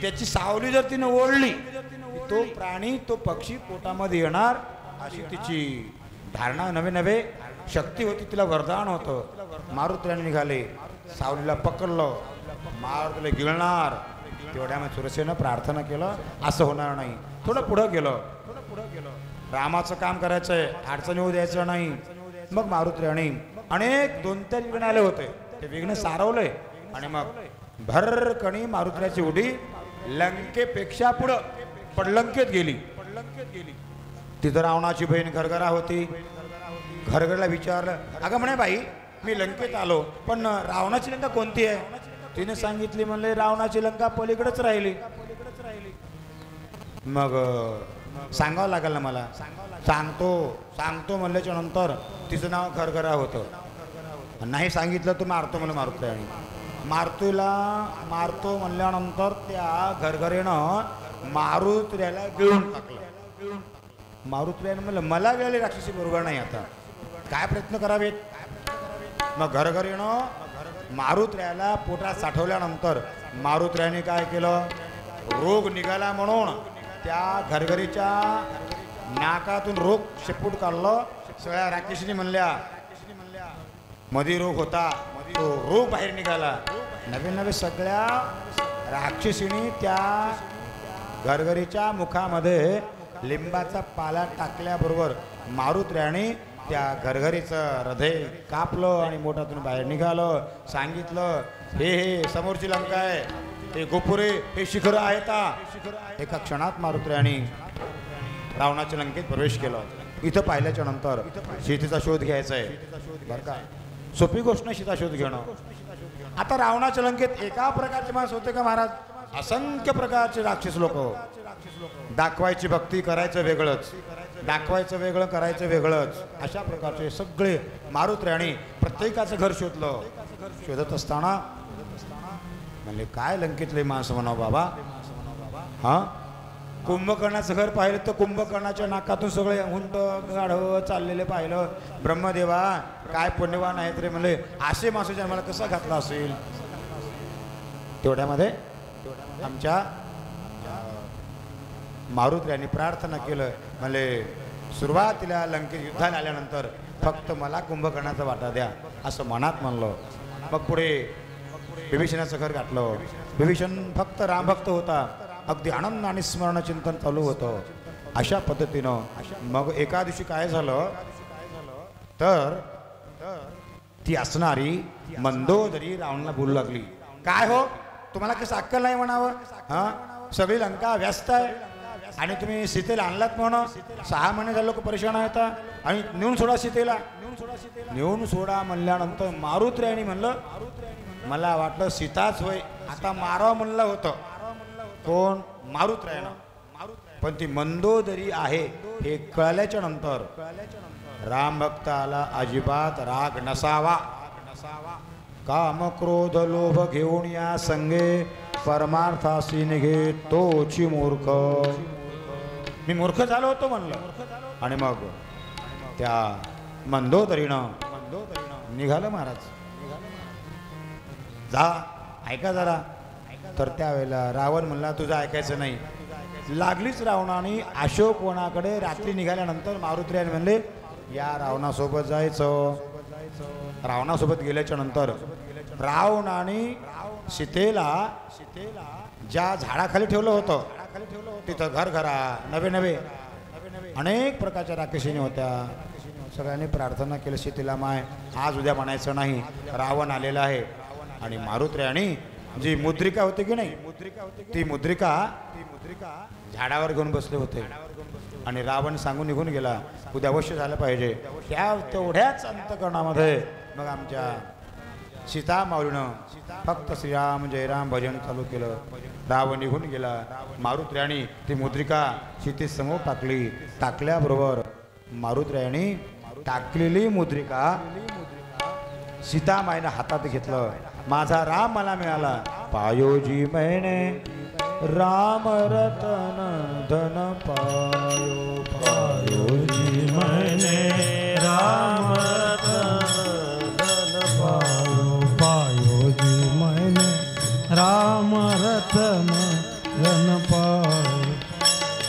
त्याची सावली जर तिने ओढली तो प्राणी तो पक्षी पोटामध्ये येणार अशी तिची धारणा नवे नवे शक्ती होती. तिला वरदान होतं. मारुत्र्याने निघाले. सावलीला पकडलं. मारुतीला गिळणार. तेवढ्यामध्ये सुरसेनं प्रार्थना केलं असं होणार नाही. थोडं पुढं गेलं. रामाचं काम करायचंय अडचण येऊ द्यायचं नाही. मग मारुत्र्याने अनेक 2-3 विघ्न आले होते. ते विघ्न सारवले आणि मग भरकणी मारुत्र्याची उडी लंकेपेक्षा पुढं पडलंकेत गेली. तिथं रावणाची बहीण घरघरा होती. घरघरला विचारलं अगं म्हणे बाई मी लंकेत आलो पण रावणाची लंका कोणती आहे. तिने सांगितली म्हणले रावणाची लंका पलीकडेच राहिली. मग सांगावं लागेल ना मला. सांगतो म्हणल्याच्या नंतर तिचं नाव घरघरा होतं. नाही सांगितलं तर मारतो म्हणून मारुत्र्या. मारतो म्हणल्यानंतर त्या घरघरेनं मारुत्र्याला गिळून टाकलं. मारुत्र्यानं म्हणलं मला वेळेला राक्षसी बरोबर नाही आता काय प्रयत्न करावेत. मग घरघरेनं मारुत्र्याला पोटात साठवल्यानंतर मारुत्र्याने काय केलं रोग निघाला म्हणून त्या घरघरीच्या नाकातून रोग शेपूट काढलं. सगळ्या राक्षसीने म्हणल्या मध्ये रोग होता तो रोग बाहेर निघाला. नवे सगळ्या राक्षसीने त्या घरघरीच्या मुखामध्ये लिंबाचा पाला टाकल्याबरोबर मारुत्र्याने त्या घरघरीचं हृदय कापलं आणि मोठातून बाहेर निघालं. सांगितलं हे समोरची लंका आहे. हे गोपुरे हे शिखर आहेत. एका क्षणात मारुत्र्याने रावणाच्या लंकेत प्रवेश केला. इथं पाहिल्याच्या नंतर सीतेचा शोध घ्यायचा आहे बरं का. सोपी गोष्ट नाही सीता शोध घेणं. आता रावणाच्या लंकेत एका प्रकारचे माणूस होते का महाराज. असंख्य प्रकारचे राक्षस लोक. दाखवायची भक्ती करायचं वेगळंच. दाखवायचं वेगळं करायचं वेगळंच. अशा प्रकारचे सगळे मारुत्र्याने प्रत्येकाचं घर शोधलं. शोधत असताना म्हणले काय लंकेतले माणसं म्हणावं बाबा. हा कुंभकर्णाचं घर पाहिलं तर कुंभकर्णाच्या नाकातून सगळे उंट गाढव चाललेले पाहिलं. ब्रह्मदेवा काय पुण्यवान आहेत रे म्हणले, असे माणसं जन्माला कसा घातला असेल. तेवढ्यामध्ये आमच्या मारुत यांनी प्रार्थना केलं. म्हणले सुरुवातीला लंकेत युद्धाला आल्यानंतर फक्त मला कुंभकर्णाचा वाटा द्या असं मनात म्हणलं. मग पुढे विभीषणाचं घर गाठलं. विभीषण फक्त रामभक्त होता. अगदी आनंद आणि स्मरण चिंतन चालू होतं. अशा पद्धतीनं मग एका दिवशी काय झालं तर ती असणारी मंदोदरी रावणाला बोलू लागली. काय हो तुम्हाला कसं अक्कल नाही म्हणावं. हा सगळी लंका व्यस्त आहे आणि तुम्ही सीतेला आणलात म्हणून 6 महिने झाले लोक परेशान आहेत आणि नेऊन सोडा सीतेला. नेऊन सोडा म्हणल्यानंतर मारुतरायाने म्हणलं मला वाटलं सीताच होय, आता मारावं म्हणलं होतं. कोण मारुतरायानं. पण ती मंदोदरी आहे हे कळल्याच्या नंतर राम भक्ताला अजिबात राग नसावा. काम क्रोध लोभ घेऊन या संगे परमार्थासी निघे तोची मूर्ख. मी मूर्ख झालो होतो म्हणलं. आणि मग त्या मंदोदरीनं निघालं महाराज. जा ऐका जरा. तर त्यावेळेला रावण म्हणला तुझं ऐकायचं नाही. लागलीच रावणाने अशोकवनाकडे रात्री निघाल्यानंतर मारुतरायाने म्हणले या रावणासोबत जायचं. रावणासोबत गेल्याच्या नंतर रावणाने सीतेला ज्या झाडाखाली ठेवलं होतं तिथं घर घरा नवे अनेक प्रकारच्या राक्षसीने होत्या. सगळ्यांनी प्रार्थना केली सीतेला माय आज उद्या म्हणायचं नाही, रावण आलेला आहे. आणि मारुतरायाने जी मुद्रिका होती की नाही ती मुद्रिका झाडावर घेऊन बसले होते. आणि रावण सांगून निघून गेला उद्या अवश्य झालं पाहिजे. त्या तेवढ्याच अंतकरणामध्ये मग आमच्या सीता माऊलीनं फक्त श्रीराम जयराम भजन चालू केलं. रावण निघून गेला. मारुतरायाने ती मुद्रिका सीतेसमोर टाकली. टाकल्याबरोबर मारुतरायाने टाकलेली मुद्रिका सीतामाईनं हातात घेतलं. माझा राम मला मिळाला. पायोजी मैने राम रतन धन पायो. पायोजी मैने राम रतन धन पायो. पायोजी मैने राम रतन धन पायो.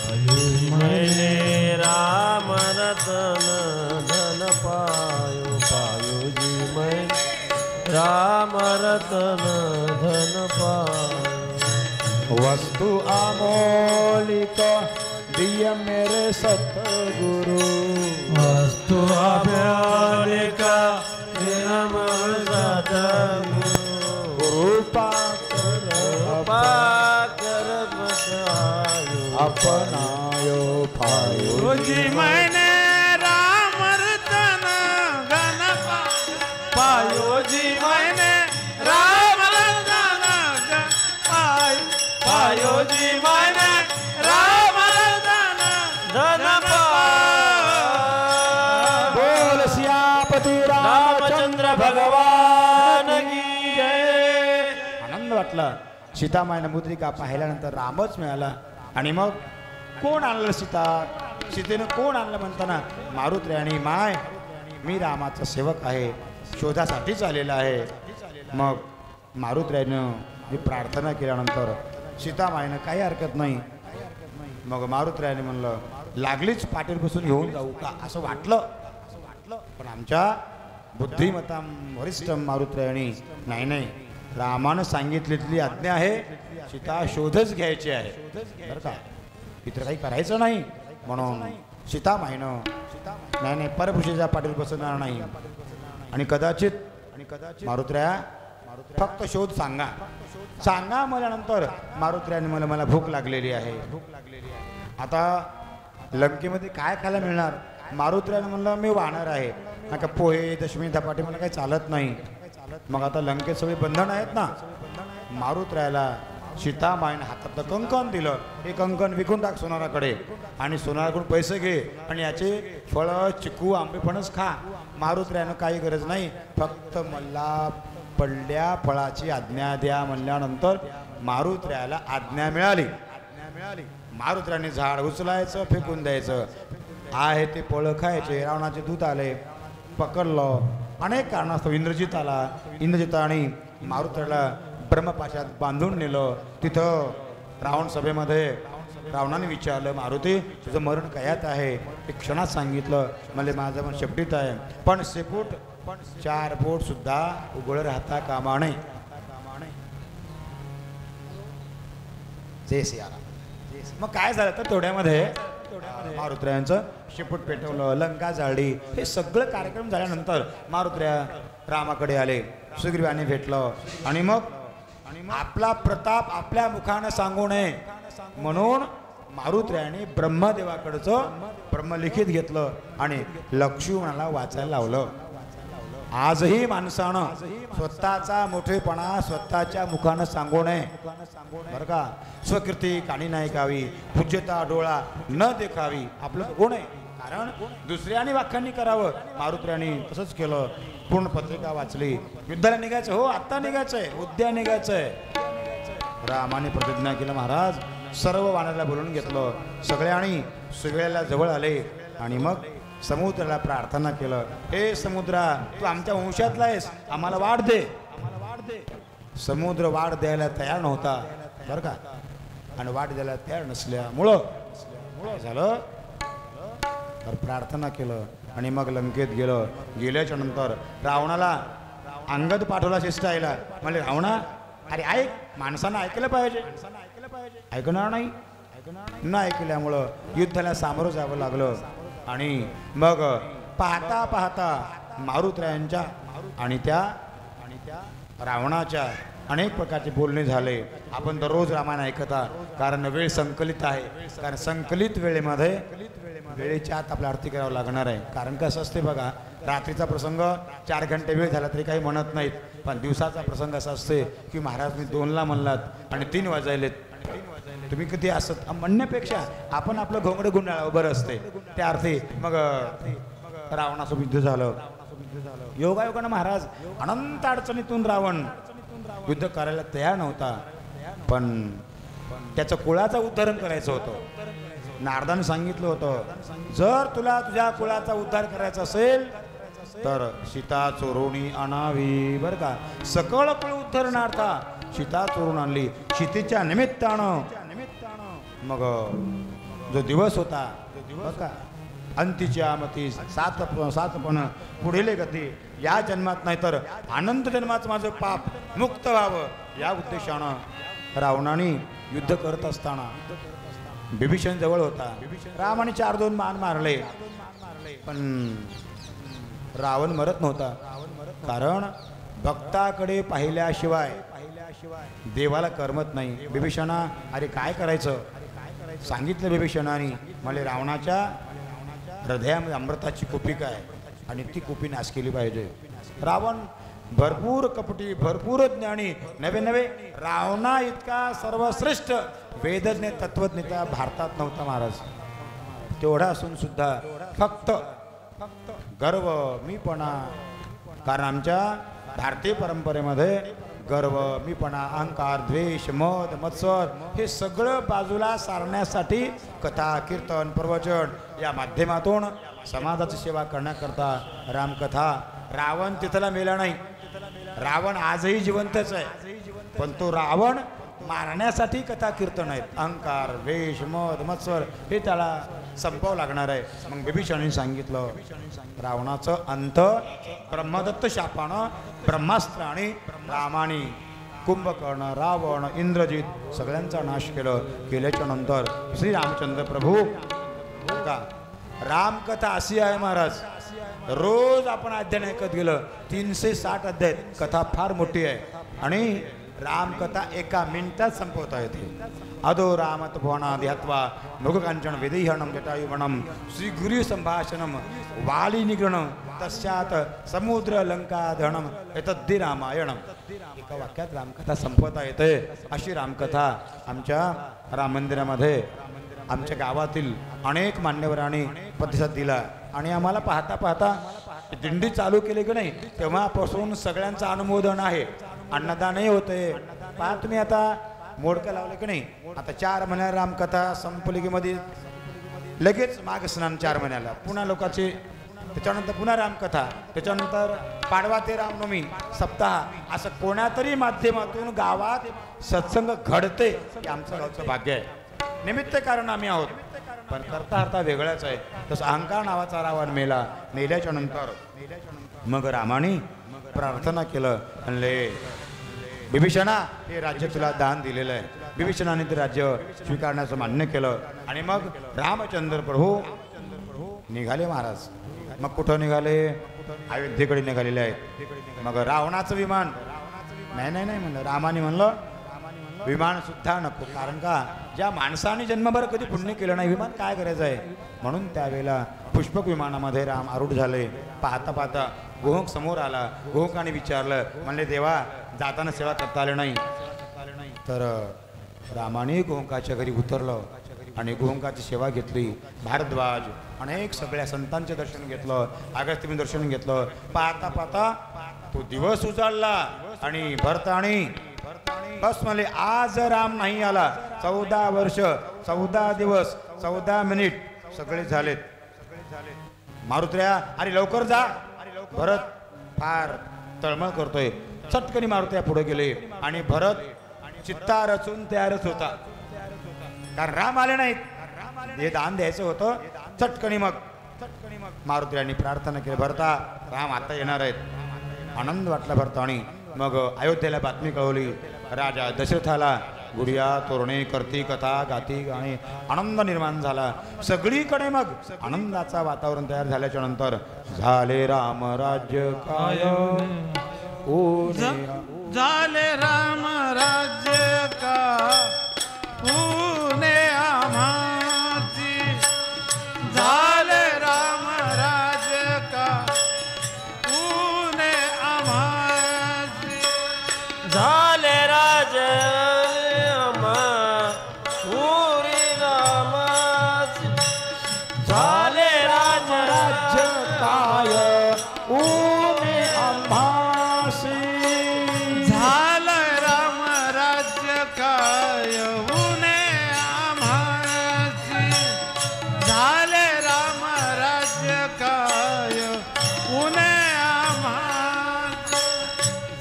पायोजी मैने राम रतन धन पायो. पायोजी मैने राम रतन धन पायो. वस्तु अमोलिक दिय मेरे सतगुरु. वस्तु अमोलिक दिय मेरे सतगुरु. कृपा कर अपनायो. पायोजी मैंने राम रतन धन पायोजी मैंने राम रतन पायो. पायोजी मैंने राम रतन धन बोल सियापती रामचंद्र भगवान की जय. आनंद वाटला. सीतामाईनं मुद्रिका पाहिल्यानंतर रामच मिळाला. आणि मग कोण आणलं सीतेनं कोण आणलं म्हणताना मारुतरायाने माय मी रामाचा सेवक आहे शोधासाठीच आलेला आहे. मग मारुतरायानं मी प्रार्थना केल्यानंतर सीतामाईनं काही हरकत नाही. मग मारुतरायाने म्हणलं लागलीच पाठीवर बसून घेऊन जाऊ का असं वाटलं. पण आमच्या बुद्धिमत्ता वरिष्ठ मारुतरायाने नाही रामानं सांगितलेली आज्ञा आहे सीता शोधच घ्यायची आहे बरं का, इतर काही करायचं नाही. म्हणून सीतामाईनं नाही परपुरुषाच्या पाठीवर बसणार नाही. आणि कदाचित मारुतराया फक्त शोध सांगा म्हणल्यानंतर मारुतरायाने मला भूक लागलेली आहे. आता लंकेमध्ये काय खायला मिळणार. मारुतरायाने म्हणलं मी वाहणार आहे नका पोहे दशमी धपाटे मला काही चालत नाही. मग आता लंकेत सगळे बंधन आहेत ना. मारुतरायाला सीतामाईने हातात कंकण दिलं. हे कंकण विकून टाक सोनाराकडे आणि सोनाराकडून पैसे घे आणि याचे फळं चिकू आंबे फणस खा. मारुतरायानं काही गरज नाही फक्त मला पडल्या फळाची आज्ञा द्या म्हणल्यानंतर मारुत्र्याला आज्ञा मिळाली. मारुत्र्याने झाड उचलायचं, फेकून द्यायचं, आहे ते फळं खायचे. रावणाचे दूत आले, पकडलं. अनेक कारणास्तव इंद्रजित आला. इंद्रजिताने मारुत्र्याला ब्रह्मपाशात बांधून नेलं. तिथं रावण सभेमध्ये रावणाने विचारलं, मारुती तुझं मरण कयात आहे? एक क्षणात सांगितलं, मला माझं पण शेपटीत आहे, पण शेपूट 4 बोट सुद्धा उघड राहता कामा नये. जय सियाराम. मग काय झालं तर तेवढ्यामध्ये मारुत्र्यांचं शेपूट पेटवलं, लंका जाळली. हे सगळं कार्यक्रम झाल्यानंतर मारुत्र्या रामाकडे आले, सुग्रीवाने भेटलं आणि मग आपला प्रताप आपल्या मुखानं सांगू नये म्हणून मारुत्र्याने ब्रह्मदेवाकडचं ब्रह्मलिखित घेतलं आणि लक्ष्मणाला वाचायला लावलं. आजही माणसानं स्वतःचा मोठेपणा स्वतःच्या मुखानं सांगू नये बरं का. स्वकीर्ती काणी नाही गावी, पूज्यता डोळा न देखावी. आपलं गुण आहे, कारण दुसऱ्याने वाक्यांनी करावं. मारुत्र्याने तसंच केलं. पूर्ण पत्रिका वाचली. युद्धाला निघायचं, हो आत्ता निघायचंय, उद्या निघायचंय. रामाने प्रतिज्ञा केलं. महाराज सर्व वानराला बोलून घेतलं. सगळ्यांनी सुगळ्याला जवळ आले आणि मग समुद्राला प्रार्थना केलं, हे समुद्रा तू आमच्या वंशातला आहेस, आम्हाला वाढ दे. समुद्र वाढ द्यायला तयार नव्हता बरं का. आणि वाढ द्यायला तयार नसल्यामुळं काय झालं तर प्रार्थना केलं आणि मग लंकेत गेलं. गेल्याच्या नंतर रावणाला अंगद पाठवला शिष्टायला. म्हणजे रावणा अरे ऐक, माणसानं ऐकलं पाहिजे, ऐकणार नाही. न ऐकल्यामुळं युद्धाला सामोरं जावं लागलं. आणि मग पाहता पाहता मारुत्र्यांच्या आणि त्या रावणाच्या अनेक प्रकारचे बोलणे झाले. आपण दररोज रामायण ऐकता, कारण वेळ संकलित आहे. कारण संकलित वेळेच्या आत आपल्या आरती करावं लागणार आहे. कारण कसं असते बघा, रात्रीचा प्रसंग 4 घंटे वेळ झाला तरी काही म्हणत नाहीत, पण दिवसाचा प्रसंग असा असते की महाराज मी 2ला म्हणलात आणि 3 वाजायलेत, तुम्ही किती असत म्हणण्यापेक्षा आपण आपलं घोंगडं गुंडाळावं बरं असते. त्या अर्थी मग रावणासोबत युद्ध झालं. योगायोगानं महाराज अनंत अडचणीतून रावण युद्ध करायला तयार नव्हता, पण त्याचं कुळाचं उद्धारण करायचं होतं. नारदाने सांगितलं होतं, जर तुला तुझ्या कुळाचा उद्धार करायचा असेल तर सीता चोरवणी आणावी बरं का. सकळ कुळ उद्धरणार्था सीता चोरून आणली. सीतेच्या निमित्तानं मग जो दिवस होता बरं का, अंतीच्या मती सातपण पुढील गती, या जन्मात नाही तर अनंत जन्माचं माझं पाप मुक्त व्हावं, या उद्देशानं रावणाने युद्ध करत असताना बिभीषण जवळ होता. रामाने 4-2 मान मारले, पण रावण मरत नव्हता. कारण भक्ताकडे पाहिल्याशिवाय देवाला करमत नाही. बिभीषणा अरे काय करायचं सांगितलं बिभीषणाने, मला रावणाच्या हृदयामध्ये अमृताची कुपिका आहे आणि ती कुपी नाश केली पाहिजे. रावण भरपूर कपटी, भरपूर ज्ञानी, नवे रावणा इतका सर्वश्रेष्ठ वेदज्ञ तत्वज्ञता भारतात नव्हता महाराज. तेवढा असून सुद्धा फक्त गर्व मीपणा, कारण आमच्या भारतीय परंपरेमध्ये गर्व मीपणा, अहंकार, द्वेष, मद, मत्सर हे सगळं बाजूला सारण्यासाठी कथा, कीर्तन, प्रवचन या माध्यमातून समाजाची सेवा करण्याकरता रामकथा. रावण तिथला मेला नाही. रावण आजही जिवंतच आहे, पण तो रावण मारण्यासाठी कथा कीर्तन आहेत. अहंकार, द्वेष, मद, मत्सर हे त्याला संपवावं लागणार आहे. मग बिभीषणाने सांगितलं, रावणाचं अंत ब्रह्मदत्त शापानं ब्रह्मास्त्र आणि रामाने कुंभकर्ण, रावण, इंद्रजित सगळ्यांचा नाश केल्याच्या नंतर श्री रामचंद्र प्रभू का रामकथा अशी आहे महाराज, रोज आपण अध्ययन ऐकत गेलं 360 अध्याय. कथा फार मोठी आहे आणि रामकथा 1 मिनिटात संपवता येते. अधो रामत भुवनाध्यात्वा मृगकांचन विदेहणम जटायुवनम श्रीगुरु संभाषणम वाली निग्रणम तस्यात समुद्र लंका दहनम एतद्दि रामायणम. एका वाक्यात रामकथा संपवता येते. अशी रामकथा आमच्या राम मंदिरामध्ये आमच्या गावातील अनेक मान्यवरांनी प्रतिसाद दिला आणि आम्हाला पाहता पाहता दिंडी चालू केली की नाही तेव्हापासून सगळ्यांचं अनुमोदन आहे. अन्नदानही होतंय. पहा तुम्ही आता मोडकं लावलं की नाही. आता 4 महिन्या रामकथा संपली की मध्ये लगेच माघ स्नान 4 महिन्याला पुन्हा लोकांचे, त्याच्यानंतर पुन्हा रामकथा, त्याच्यानंतर पाडवा ते रामनवमी सप्ताह, असं कोणातरी माध्यमातून गावात सत्संग घडते हे आमचं गावचं भाग्य आहे. निमित्त कारण आम्ही आहोत, पण करता हरता वेगळाच आहे. तसं अहंकार नावाचा रावण मेल्याच्या नंतर मग रामाने प्रार्थना केलं, म्हणले बिभीषणा हे राज्य तुला दान दिलेलं आहे. बिभीषणाने ते राज्य स्वीकारण्याचं मान्य केलं आणि मग रामचंद्र प्रभू निघाले महाराज. मग कुठं निघाले? अयोध्येकडे निघालेले आहेत. मग रावणाचं विमान नाही नाही नाही म्हणलं. रामाने म्हणलं विमान सुद्धा नको, कारण का ज्या माणसाने जन्मभर कधी पुण्य केलं नाही विमान काय करायचं आहे. म्हणून त्यावेळेला पुष्पक विमानामध्ये राम आरूढ झाले. पाहता पाहता गोहक समोर आला. गोहकाने विचारलं, म्हणले देवा जाताना सेवा करता आलं नाही. तर रामाने गोहकाच्या घरी उतरलं आणि गोहकाची सेवा घेतली. भारद्वाज अनेक सगळ्या संतांचे दर्शन घेतलं, अगस्त्य दर्शन घेतलं. पाहता पाहता तो दिवस उजाडला आणि भरतानी बस म्हणले आज राम नाही आला. 14 वर्ष 14 दिवस 14 मिनिट सगळे झालेत. मारुत्र्या अरे लवकर जा. भरत फार तळमळ करतोय. चटकनी मारुत्र्या पुढे गेले आणि भरत चित्ता रचून तयारच होता, कारण राम आले नाहीत. हे दान द्यायचं होतं. चटकनी मग मारुत्र्यांनी प्रार्थना केली, भरता राम आता येणार आहेत. आनंद वाटला भरतानी. मग अयोध्येला बातमी कळवली. राजा दशरथाला गुडिया तोरणे करती कथा गाती गाणे आनंद निर्माण झाला सगळीकडे. मग आनंदाचा वातावरण तयार झाल्याच्या नंतर झाले राम राज्य काय झाले राम राज्य का पुणे आम्हाची. झाले राम राज्य का पुणे आम्हाची. झाले राज पुरी रामाची. झाले राज राज्य काय उमे आम्हासी. झालं राम राज्य काय उणे आम्हाची. झाले राम राज्य काय उणे आम्हाची.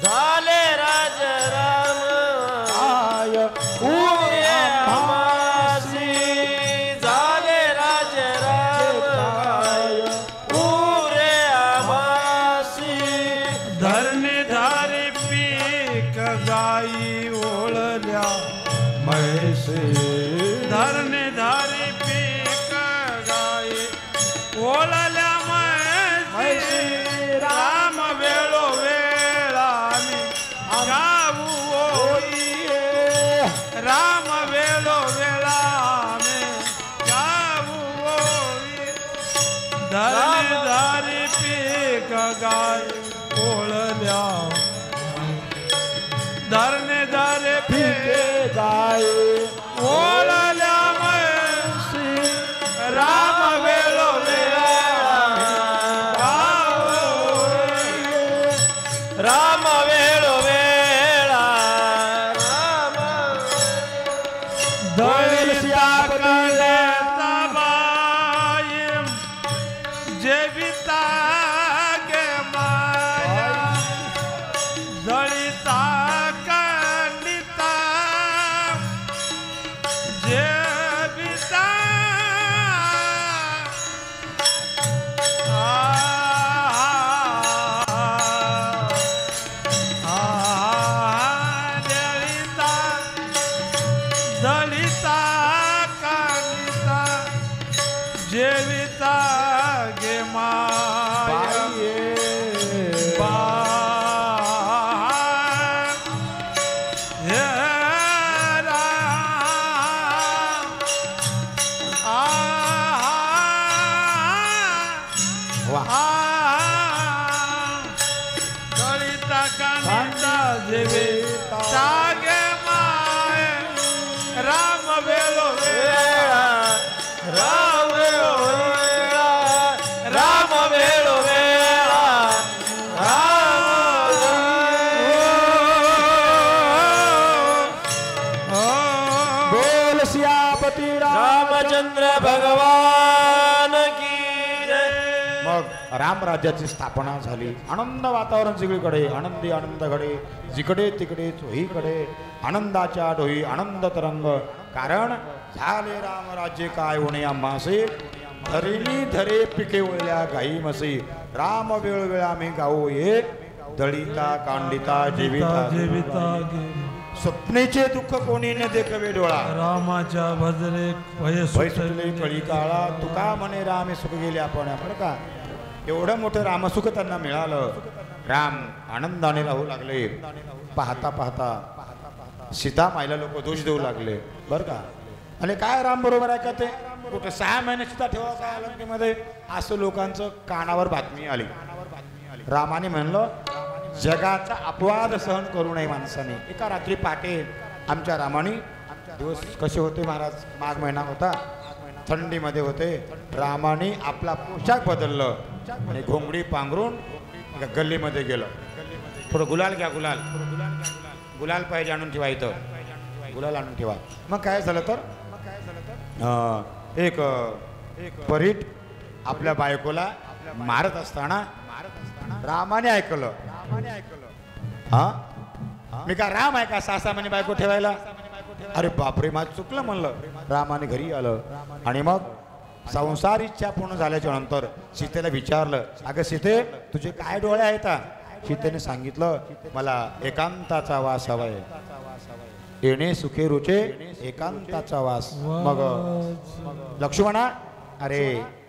झाले राज राम काय पुरी आम्हासी. झाले राज राम पुरे आम्हासी. धरणी धारी पीक गाई ओळल्या म्हैसे. धरणी धारी पीक गाई ओळल्या म्हैसी. राम वेळो वेळाने गाऊ ओळी. राम वेळो वेळाने गाऊ ओळी. धरणी धारी पीक गाई ओळल्या. धरणे धारे पिके गाय ओळल्या म्हैसी. राम वेळो वेळाने गाऊ ओळी. राम वेळो वेळा राम दळिता कळता बाई जेविता गे माया. दळिता कंडिता जेविता. दळिता दलिता कालिता जेविता गे माया. हे दलिता कालिता जेविता गे माया. राम वेळो वेळा. राम वेळो वेळा. राम वेळो वेळा रामचंद्र भगवान की जय. मग रामराज्याची स्थापना झाली. आनंद वातावरण सगळीकडे, आनंदी आनंद घडे, जिकडे तिकडे चोहीकडे आनंदाच्या डोही आनंद तरंग. कारण झाले रामराज्य काय होणे आम्हासे, धरिणी धरे पिके वळल्या गाई म्हशी. राम वेळोवेळा मी गाऊ ये, दळिता कांडिता जीविता स्वप्नेचे दुःख कोणी न देखवे डोळा. रामाच्या भजरे भय सुटले कळी काळा, तुका म्हणे राम सुख गेले आपण. बरं का, एवढं मोठं रामसुख त्यांना मिळालं. राम आनंदाने राहू लागले. पाहता पाहता सीता माईला लोक दोष देऊ लागले. बरं का, आणि काय राम बरोबर आहे का ते, कुठे 6 महिने सीता ठेवा का लंकेमध्ये, असं लोकांचं कानावर बातमी आली. रामाने म्हणलं जगाचा अपवाद सहन करू नये माणसाने. एका रात्री पहाटे आमच्या रामाने, दिवस कसे होते महाराज, माघ महिना होता, थंडीमध्ये होते. रामाने आपला पोशाख बदललं आणि घोंगडी पांघरून गल्लीमध्ये गेलं. थोडं गुलाल घ्या, गुलाल पाहिजे आणून ठेवा, इथं गुलाल आणून ठेवा. मग काय झालं तर एक परीट आपल्या बायकोला मारत असताना रामाने ऐकलं. हा, मी का राम आहे का 6 महिने बायको ठेवायला. अरे बापरे, माझं चुकलं म्हणलं. रामाने घरी आलं आणि मग संसार इच्छा पूर्ण झाल्याच्या नंतर सीतेला विचारलं, अगं सीते तुझे काय डोळे आहेत. सीतेने सांगितलं, मला एकांताचा वास हवाय, येणे सुखे रुचे एकांताचा वास. मग लक्ष्मणा, अरे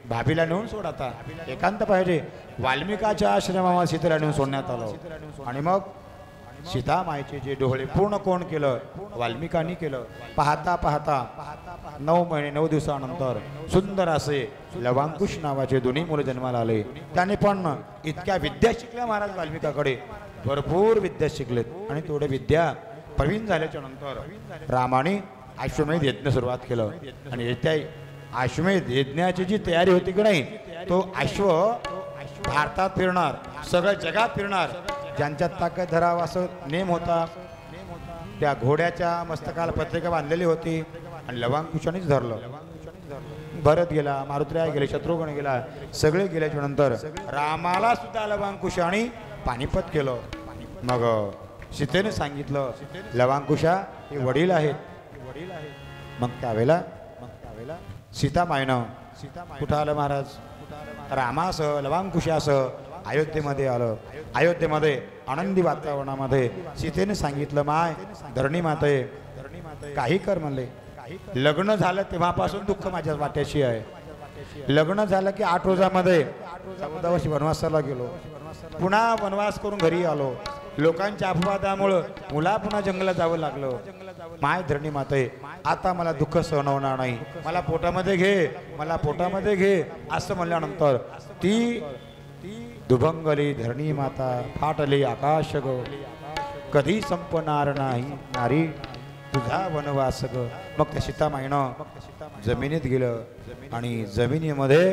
भाभीला नेऊन सोड, आता एकांत पाहिजे. वाल्मिकाच्या आश्रमावर सीतेला नेऊन सोडण्यात आलं. आणि मग सीता मायचे जे डोळे पूर्ण कोण केलं, वाल्मिकांनी केलं. पाहता पाहता 9 महिने 9 दिवसानंतर सुंदर असे लवांकुश नावाचे दोन्ही मुलं जन्माला आले. त्याने पण इतक्या विद्या शिकल्या महाराज वाल्मिकाकडे, भरपूर विद्या शिकलेत. आणि थोडे विद्या प्रवीण झाल्याच्या नंतर रामाने अश्वमेध यज्ञ सुरुवात केलं. आणि येत्या अश्वमेध यज्ञाची जी तयारी होती की नाही, तो अश्व भारतात फिरणार, सगळ्या जगात फिरणार. ज्यांच्यात ताकद धरावा असं नेम होता, त्या घोड्याच्या मस्तकाला पत्रिका बांधलेली होती आणि लवांकुशानेच धरलं. भरत गेला, मारुतराय गेले, शत्रुघ्न गेला, सगळे गेल्याच्या नंतर रामाला सुद्धा लवांकुशाने पानिपत केलं. मग सीतेने सांगितलं, लवांकुशा हे वडील आहेत. मग त्यावेळेला सीता मायनं कुठं आलं महाराज, रामासह लवांकुशासह अयोध्येमध्ये आलं. अयोध्येमध्ये आनंदी वातावरणामध्ये सीतेने सांगितलं, माय धरणी माते काही कर म्हणले. लग्न झालं तेव्हापासून दुःख माझ्या वाट्याशी आहे. लग्न झालं की 8 रोजामध्ये 14 वर्ष वनवासाला गेलो, पुन्हा वनवास करून घरी आलो. लोकांच्या अपवादामुळं मुला पुन्हा जंगलात जावं लागलं. माय धरणी माते, आता मला दुःख सहन होणार नाही, मला पोटामध्ये घे, मला पोटामध्ये घे असं म्हणल्यानंतर ती दुभंगली धरणी माता, फाटली आकाश ग, कधी संपणार नाही नारी तुझा वनवास ग. मग त्या सीतामाईनं जमिनीत गेलं आणि जमिनीमध्ये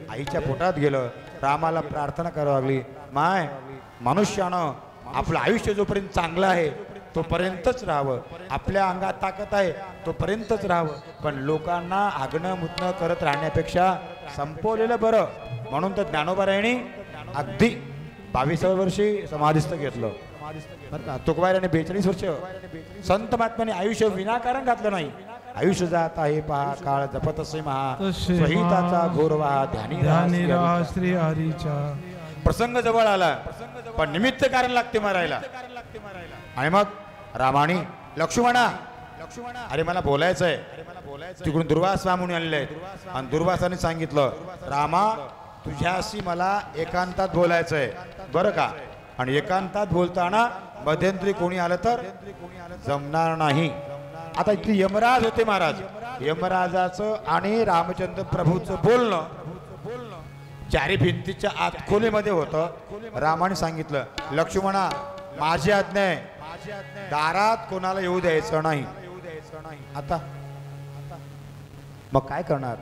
आईच्या पोटात गेलं. रामाला प्रार्थना करावी लागली, माय मनुष्यानं आपलं आयुष्य जोपर्यंत चांगलं आहे तोपर्यंतच राहावं, आपल्या अंगात ताकद आहे तोपर्यंतच राहावं, पण लोकांना आगणं मुतणं करत राहण्यापेक्षा संपवलेलं बरं. म्हणून तर ज्ञानोबारायांनी अगदी 22व्या वर्षी समाधिस्थ घेतलं. तुकोबारायांनी 42 वर्ष. संत महात्म्याने आयुष्य विनाकारण घातलं नाही. आयुष्य जात आहे पहा काळ, जपत असे महा संहिताचा घोर वाहा, ध्यानी राहा श्री हरीच्या. प्रसंग जवळ आला पण निमित्त कारण लागते मारायला. आणि मग रामाने लक्ष्मणा, अरे मला बोलायचं आहे. तिकडून दुर्वास म्हणून आलेले आहेत आणि दुर्वासाने सांगितलं, रामा तुझ्याशी मला एकांतात बोलायचं आहे बरं का. आणि एकांतात बोलताना मध्यंतरी कोणी आलं तर जमणार नाही. आता इथे यमराज होते महाराज. यमराजाचं आणि रामचंद्र प्रभूचं बोलणं चारी भिंतीच्या आत खोलीमध्ये होतं. रामाने सांगितलं, लक्ष्मणा माझी आज्ञा आहे, दारात कोणाला येऊ द्यायचं नाही. आता मग काय करणार.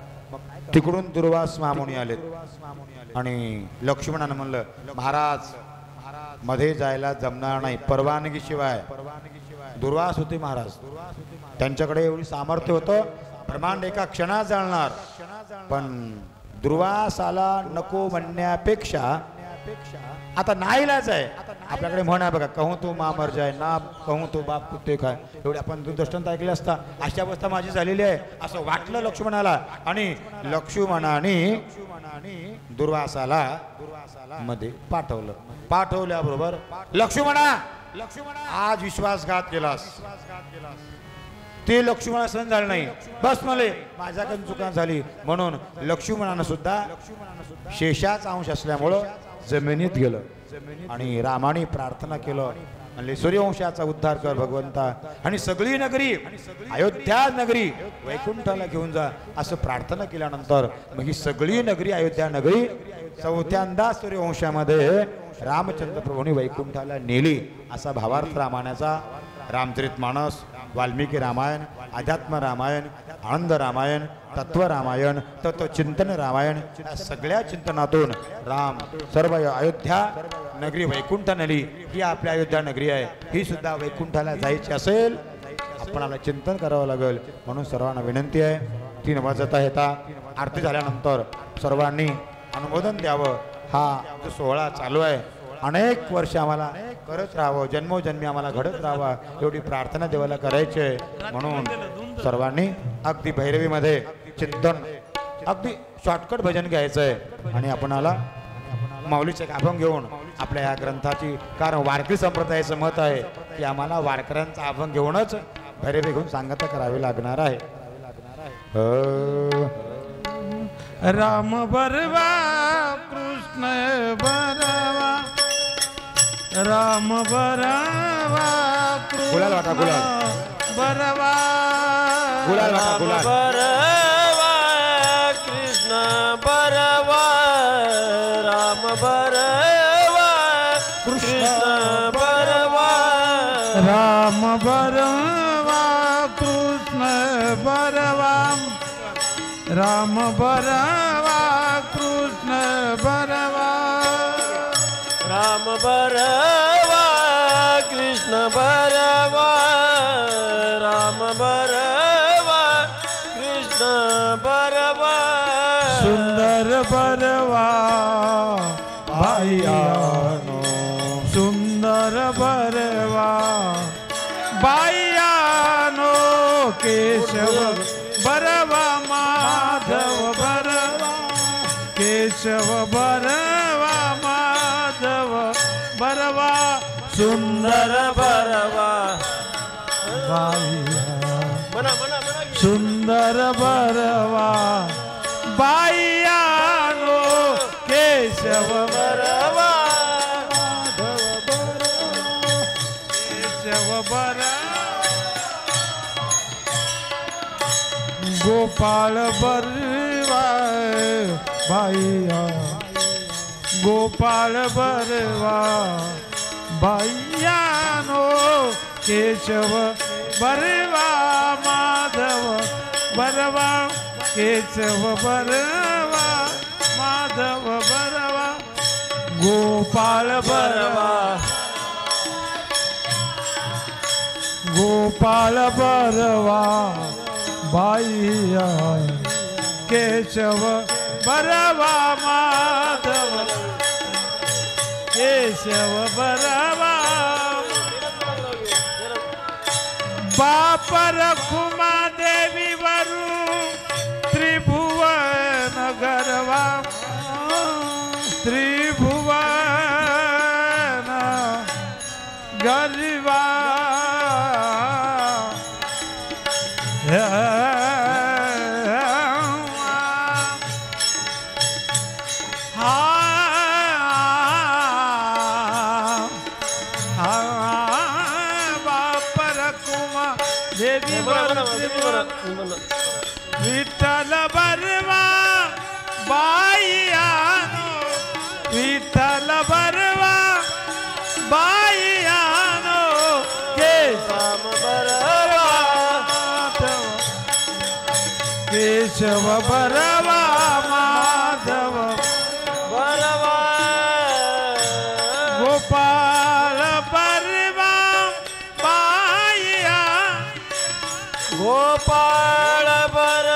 तिकडून दुर्वास महामुनी आलेत आणि लक्ष्मणानं म्हणलं, महाराज मध्ये जायला जमणार नाही परवानगी शिवाय. दुर्वास होते महाराज, त्यांच्याकडे एवढी सामर्थ्य होतं. ब्रह्मांड एका क्षणात जाणणार. पण दुर्वासाला नको म्हणण्यापेक्षा आता नाईलाज आहे. आपल्याकडे म्हण आहे बघा, कहून तू मा मर जाय ना, कहून तू बाप कुत्ते काय. एवढे आपण दृष्टांत ऐकले असता. अशी अवस्था माझी झालेली आहे असं वाटलं लक्ष्मणाला. आणि लक्ष्मणाने दुर्वासाला मध्ये पाठवल्याबरोबर लक्ष्मणा आज विश्वासघात केलास. ते लक्ष्मणा सहन झालं नाही. बस मले माझ्याकडून चुका झाली म्हणून लक्ष्मणानं सुद्धा शेषाचा अंश असल्यामुळं जमिनीत गेलं आणि रामाने प्रार्थना केलं, म्हणले सूर्यवंशाचा उद्धार कर भगवंता आणि सगळी नगरी अयोध्या नगरी वैकुंठाला घेऊन जा असं प्रार्थना केल्यानंतर मग ही सगळी नगरी अयोध्या नगरी चौथ्यांदा सूर्यवंशामध्ये रामचंद्र प्रभूंनी वैकुंठाला नेली असा भावार्थ रामायणाचा. रामचरितमानस, वाल्मिकी रामायण, अध्यात्म रामायण, आनंद रामायण, तत्व रामायण, तत्वचिंतन रामायण या सगळ्या चिंतनातून राम सर्व अयोध्या नगरी वैकुंठ नेली. ही आपल्या अयोध्या नगरी आहे. ही सुद्धा वैकुंठाला जायची असेल आपणाला चिंतन करावं लागेल. म्हणून सर्वांना विनंती आहे 3 वाजता येतात आरती झाल्यानंतर सर्वांनी अनुमोदन द्यावं. हा जो सोहळा चालू आहे अनेक वर्ष आम्हाला करत राहावं, जन्मोजन्मी आम्हाला घडत राहावा एवढी प्रार्थना देवाला करायची आहे. म्हणून सर्वांनी अगदी भैरवीमध्ये चिंतन अगदी शॉर्टकट भजन घ्यायचं आहे आणि आपणाला माऊलीचे अभंग घेऊन आपल्या या ग्रंथाची, कारण वारकरी संप्रदायाचं मत आहे की आम्हाला वारकऱ्यांचा अभंग घेऊनच भैरवी घेऊन सांगता करावी लागणार आहे. राम बरवा कृष्ण बरवा, राम बरवा गुलाल वाटा, कृष्ण गुलाल. बरवा, गुलाल वाटा, गुलाल. बरवा कृष्ण बरवा, राम बरवा कृष्ण बरवा, राम बरवा कृष्ण बरवा, राम बरवा कृष्ण बरवा, राम बरवा कृष्ण बरवा, राम बरवा कृष्ण बरवा, सुंदर बरवा बाईयानो, सुंदर बरवा बाईयानो, केशव बरवा माधव बरवा, केशव बरवा माधव बरवा, सुंदर बरवा बाईया, म्हणा म्हणा म्हणा की. सुंदर बरवा बाईयानो, केशव बरवा केशव बरवा, गोपाळ बरवा बाईया, गोपाळ बरवा बाईयानो, केशव बरवा माधव बरवा, केशव बरवा माधव बरवा, गोपाळ बरवा, गोपाळ बरवा बाईया, केशव बरवा माधव, केशव बरवा, बाप रखुमा देवी वरू त्रिभुवन गरवा, त्रिभुवन गरवा, देवी विठ्ठल बरवा बाईयानो, विठ्ठल बरवा बाईयानो, केशव बरवा केशव बरवा माधव बरवा, गोपाळ बरवा बाईया, गोपाळ बरवा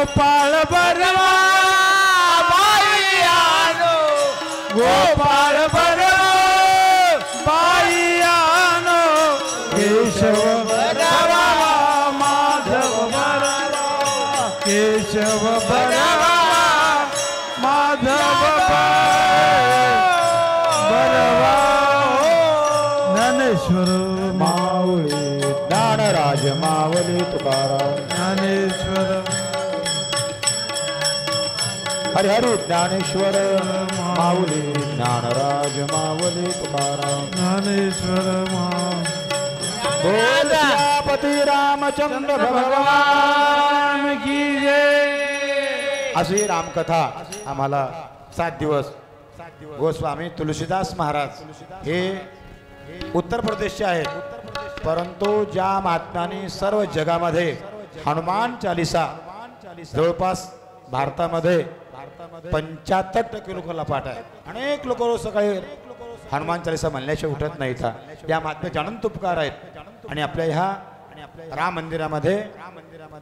गोपाळ बरवा बाई आनो गोपाळ बरवा बाई आनो केशव बरवा माधव बरवा केशव बरवा माधव बरवा ज्ञानेश्वर माऊली ज्ञानराज मावली तुकाराम ज्ञानेश्वर हरी हरी ज्ञानेश्वर माऊली ज्ञानराज मावली तुकाराम ज्ञानेश्वर बोल सियापती रामचंद्र भगवान की जय. अशी रामकथा आम्हाला 7 दिवस गोस्वामी तुलसीदास महाराज हे उत्तर प्रदेशचे आहेत, परंतु ज्या महात्म्याने सर्व जगामध्ये हनुमान चालिसा जवळपास भारतामध्ये 75% लोकांना पाठ आहे. अनेक लोक सकाळी हनुमान चालिसा म्हणल्याशिवाय उठत नाहीत. या महात्म्याचे अनंत उपकार आहेत आणि आपल्या ह्या राम मंदिरामध्ये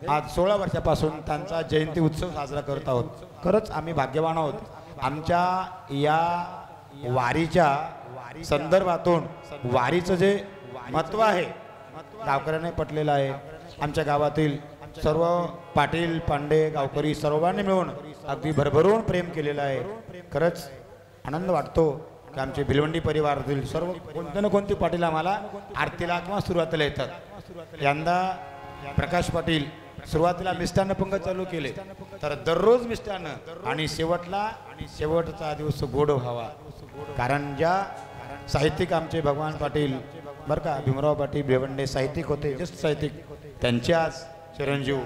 आज 16 वर्षापासून त्यांचा जयंती उत्सव साजरा करत आहोत. खरंच आम्ही भाग्यवान आहोत. आमच्या या वारीच्या संदर्भातून वारीचं जे महत्त्व आहे गावकऱ्यांना पटलेलं आहे. आमच्या गावातील सर्व पाटील पांडे गावकरी सर्वांनी मिळून अगदी भरभरून प्रेम केलेलं आहे. खरंच आनंद वाटतो की आमचे भिलवंडी परिवारातील सर्व कोणते ना कोणते पाटील आम्हाला आरतीला किंवा सुरुवातीला येतात. यंदा प्रकाश पाटील सुरुवातीला मिष्टान्न पंगत चालू केले, तर दररोज मिष्टान्न आणि शेवटचा दिवस गोड व्हावा. कारण ज्या साहित्यिक आमचे भगवान पाटील बरं का भीमराव पाटील भिवंडे साहित्यिक होते, ज्येष्ठ साहित्यिक, त्यांचे आज चिरंजीव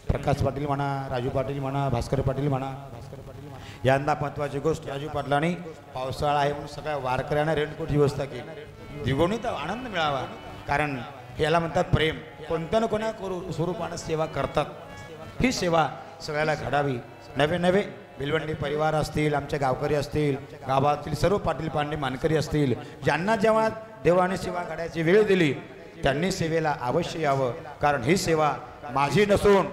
प्रकाश पाटील म्हणा, राजू पाटील म्हणा, भास्कर पाटील म्हणा. यंदा महत्त्वाची गोष्ट राजू पाटलांनी पावसाळा आहे म्हणून सगळ्या वारकऱ्यांना रेनकोटची व्यवस्था केली. द्विगुणित आनंद मिळावा. कारण याला म्हणतात प्रेम. कोणत्या ना कोणा स्वरूपानं सेवा करतात. ही सेवा सगळ्याला घडावी. नवे नवे भिलवंडी परिवार असतील, आमचे गावकरी असतील, गावातील सर्व पाटील पांडे मानकरी असतील, ज्यांना जेव्हा देवाने सेवा घडायची वेळ दिली त्यांनी सेवेला अवश्य यावं. कारण ही सेवा माझी नसून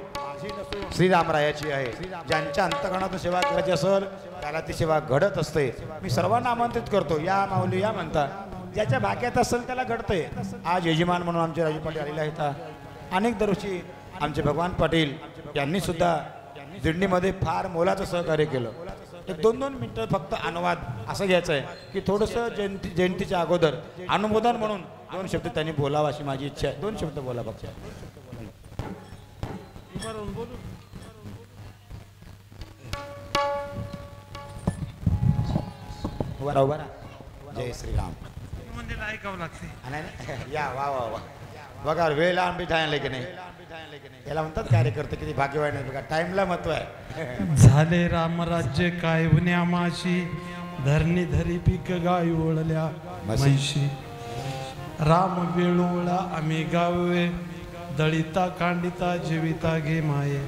श्रीरामरायाची आहे. ज्यांच्या अंतःकरणातून सेवा करायची असेल त्याला ती सेवा घडत असते. मी सर्वांना आमंत्रित करतो, या माऊली या म्हणता. ज्याच्या भाग्यात असेल त्याला घडतंय. आज यजमान म्हणून आमचे राजू पाटील आलेले आहेत. अनेक दरवर्षी आमचे भगवान पाटील यांनी सुद्धा दिंडीमध्ये फार मोलाचं सहकार्य केलं. एक 2-2 मिनिटं फक्त अनुवाद असं घ्यायचं आहे की थोडंसं जयंतीच्या अगोदर अनुमोदन म्हणून 2 शब्द त्यांनी बोलावं अशी माझी इच्छा आहे. 2 शब्द बोला बघा. उभा राहा. जय श्रीराम. म्हणजे ऐकावं लागते. या वा वा वा. बघा वेळ लांबी ठायला की नाही. याला म्हणतात कार्यकर्ते किती भाग्यवान आहेत बघा. टाइमला महत्व आहे. झाले रामराज्य काय उन्यामाशी धरणी धरी पीक गाय ओळल्या म्हैशी राम वेळोळा आम्ही गावे दळिता कांडिता जीविता घे माये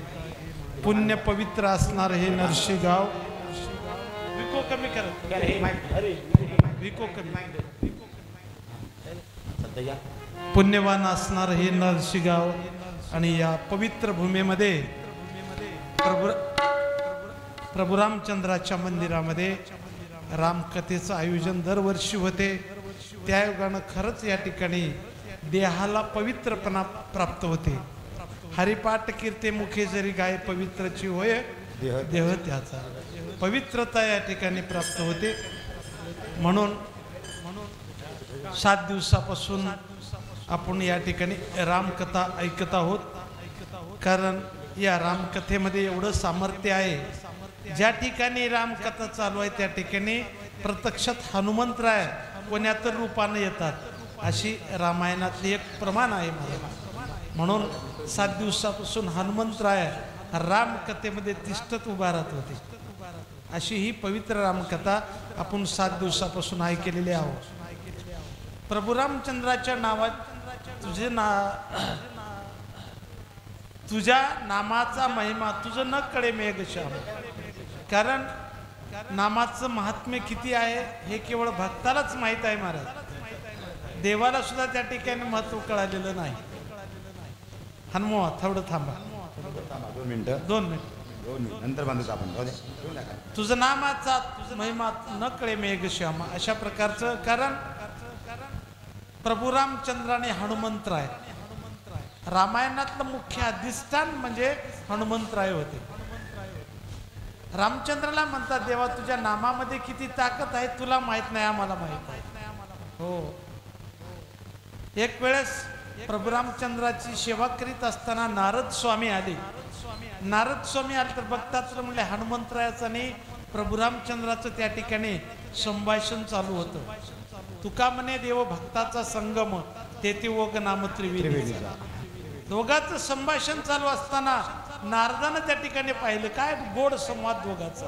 पुण्य पवित्र असणार हे नरशी गाव. विको कमी करत विको कमी पुण्यवान असणार हे नरशी गाव. आणि या पवित्र भूमीमध्ये प्रभू रामचंद्राच्या मंदिरामध्ये रामकथेचं आयोजन दरवर्षी होते. त्या योगानं खरंच या ठिकाणी देहाला पवित्रपणा प्राप्त होते. हरिपाठ कीर्ते मुखे जरी गाय पवित्रची होय देह त्याचा. पवित्रता या ठिकाणी प्राप्त होते. म्हणून 7 दिवसापासून आपण या ठिकाणी रामकथा ऐकत आहोत. कारण या रामकथेमध्ये एवढं सामर्थ्य आहे. ज्या ठिकाणी रामकथा चालू आहे त्या ठिकाणी प्रत्यक्षात हनुमंतराय कोण्या तर रूपाने येतात अशी रामायणातली एक प्रमाण आहे. म्हणून 7 दिवसापासून हनुमंतराय रामकथेमध्ये तिष्ठत उभा राहत होते. अशी ही पवित्र रामकथा आपण 7 दिवसापासून ऐकलेली आहोत. प्रभू रामचंद्राच्या नावात तुझ्या नामाचा महिमा तुझं न कळे मेघश्याम. कारण नामाचं महात्म्य किती आहे हे केवळ भक्तालाच माहीत आहे महाराज. देवाला सुद्धा त्या ठिकाणी महत्व कळालेलं नाही. हनुमा थोडं थांबा. 2 मिनिटं. 2 मिनिट. 2 मिनिट नंतर बांधूच आपण जाऊ दे. ठेवून द्या खाली. तुझं नामाचा महिमा न कळे मेघश्यामा अशा प्रकारचं. कारण प्रभू रामचंद्राने हनुमंतराय, रामायणातलं मुख्य अधिष्ठान म्हणजे हनुमंतराय होते. रामचंद्राला म्हणतात देवा तुझ्या नामामध्ये किती ताकद आहे तुला माहित नाही, आम्हाला माहित आहे. हो. एक वेळेस प्रभू रामचंद्राची सेवा करीत असताना नारद स्वामी आले. नारद स्वामी आले तर बघतात म्हणले हनुमंतरायाचं आणि प्रभू रामचंद्राचं त्या ठिकाणी संभाषण चालू होतं. तुका म्हणे देव भक्ताचा संगम तेथे ओग नाम त्रिवेणीचा. दोघांचं संभाषण चालू असताना नारदानं त्या ठिकाणी पाहिलं काय गोड संवाद दोघांचा.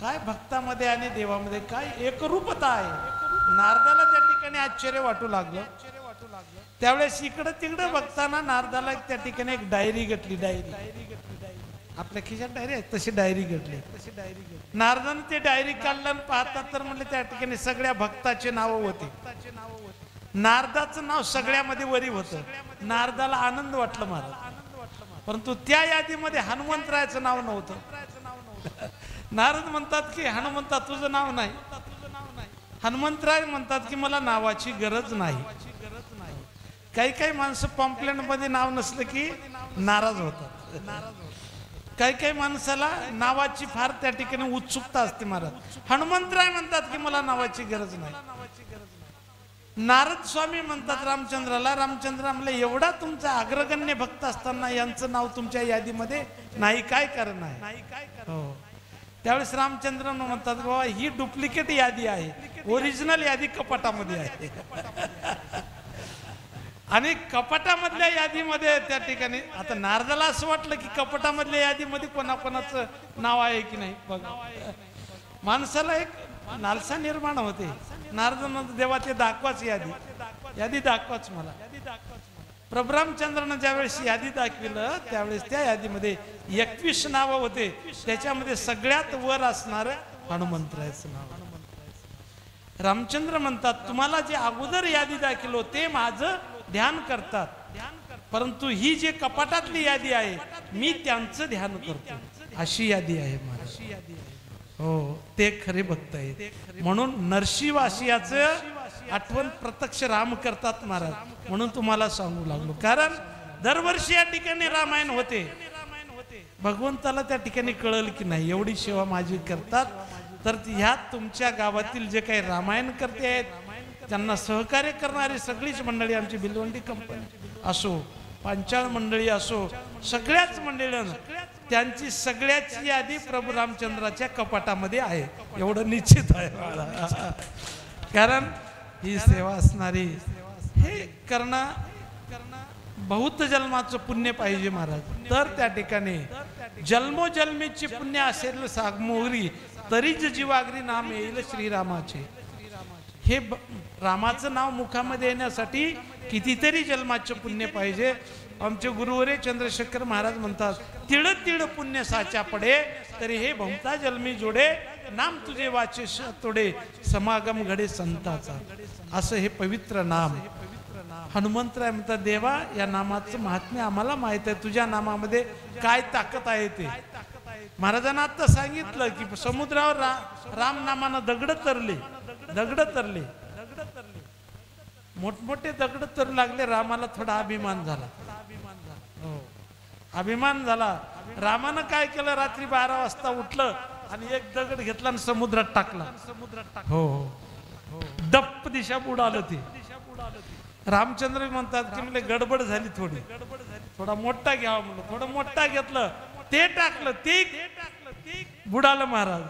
काय भक्तामध्ये आणि देवामध्ये काय एकरूपता आहे. नारदाला त्या ठिकाणी आश्चर्य वाटू लागलं. त्यावेळेस इकडं तिकडं बघताना नारदाला त्या ठिकाणी एक डायरी घेतली. डायरी आपल्या खिशात डायरी आहे तशी डायरी घेतली. नारदानं ते डायरी काढलं आणि पाहतात तर म्हणले त्या ठिकाणी सगळ्या भक्ताचे नाव होते. नारदाचं नाव सगळ्यामध्ये वरी होतं. नारदाला आनंद वाटलं महाराज. परंतु त्या यादीमध्ये हनुमंतरायाचं नाव नव्हतं. नारद म्हणतात की हनुमंता तुझं नाव नाही. हनुमंतराय म्हणतात की मला नावाची गरज नाही. काही काही माणसं पॉम्पलेट मध्ये नाव नसलं की नाराज होतात. काही काही माणसाला नावाची फार त्या ठिकाणी उत्सुकता असते महाराज. हनुमंतराय म्हणतात की मला नावाची गरज नाही. नारद स्वामी म्हणतात रामचंद्राला, रामचंद्र म्हणले एवढा तुमचा अग्रगण्य भक्त असताना यांचं नाव तुमच्या यादीमध्ये नाही, काय कारण आहे. हो. त्यावेळेस रामचंद्र म्हणतात बाबा ही डुप्लिकेट यादी आहे, ओरिजिनल यादी कपाटामध्ये आहे. आणि कपाटामधल्या यादीमध्ये त्या ठिकाणी आता नारदाला असं वाटलं की कपाटामधल्या यादीमध्ये कोणाकोणाचं नाव आहे की नाही. बघा माणसाला एक लालसा निर्माण होते. नारद म्हणतो देवा ते दाखवाच यादी दाखवाच मला. प्रभू रामचंद्रानं ज्यावेळेस यादी दाखविलं त्यावेळेस त्या यादीमध्ये 21 नावं होते. त्याच्यामध्ये सगळ्यात वर असणार हनुमंतरायाचं नाव. रामचंद्र म्हणतात तुम्हाला जे अगोदर यादी दाखवलो ते माझं ध्यान करतात, परंतु ही जे कपाटातली यादी आहे मी त्यांचं ध्यान करतो. अशी यादी आहे महाराज. हो ते खरे भक्त आहेत. म्हणून नरशिवासियाचं आठवण प्रत्यक्ष राम करतात महाराज. म्हणून तुम्हाला सांगू लागलो. कारण दरवर्षी या ठिकाणी रामायण होते. भगवंताला त्या ठिकाणी कळलं की नाही एवढी सेवा माझी करतात, तर ह्यात तुमच्या गावातील जे काही रामायण करते आहेत त्यांना सहकार्य करणारी सगळीच मंडळी आमची भिलवंडी कंपनी असो, पांचाळ मंडळी असो, सगळ्याच मंडळीनं त्यांची सगळ्याची यादी प्रभू रामचंद्राच्या कपाटामध्ये आहे एवढं निश्चित आहे. कारण ही सेवा असणारी हे करणं बहुत जन्माचं पुण्य पाहिजे महाराज. तर त्या ठिकाणी जन्मोजन्मीची पुण्य असेल सागमोगरी तरीच जीवागरी नाम येईल श्रीरामाचे. हे रामाचं नाव मुखामध्ये येण्यासाठी कितीतरी जन्माचं पुण्य पाहिजे. आमचे गुरुवरे चंद्रशेखर महाराज म्हणतात तिळ तिळ पुण्य साचा पडे तरी हे भमता जन्मी जोडे नाम तुझे वाचे तोडे समागम घडे संताचा. असं हे पवित्र नाम हनुमंतराय म्हणतात देवा या नामाचं महात्म्य आम्हाला माहित आहे. तुझ्या नामामध्ये काय ताकद आहे ते. महाराजांना आता सांगितलं की समुद्रावर राम नामानं दगड तरले. मोठमोठे दगड तर लागले. रामाला थोडा अभिमान झाला. हो अभिमान झाला. रामानं काय केलं रात्री 12 वाजता उठलं आणि एक दगड घेतला आणि समुद्रात टाकला. हो दप्प दिशा बुडालं ते. रामचंद्र म्हणतात की म्हणजे गडबड झाली थोडी, थोडा मोठा घ्यावा म्हणलं. थोडं मोठा घेतलं ते टाकलं ते बुडालं महाराज.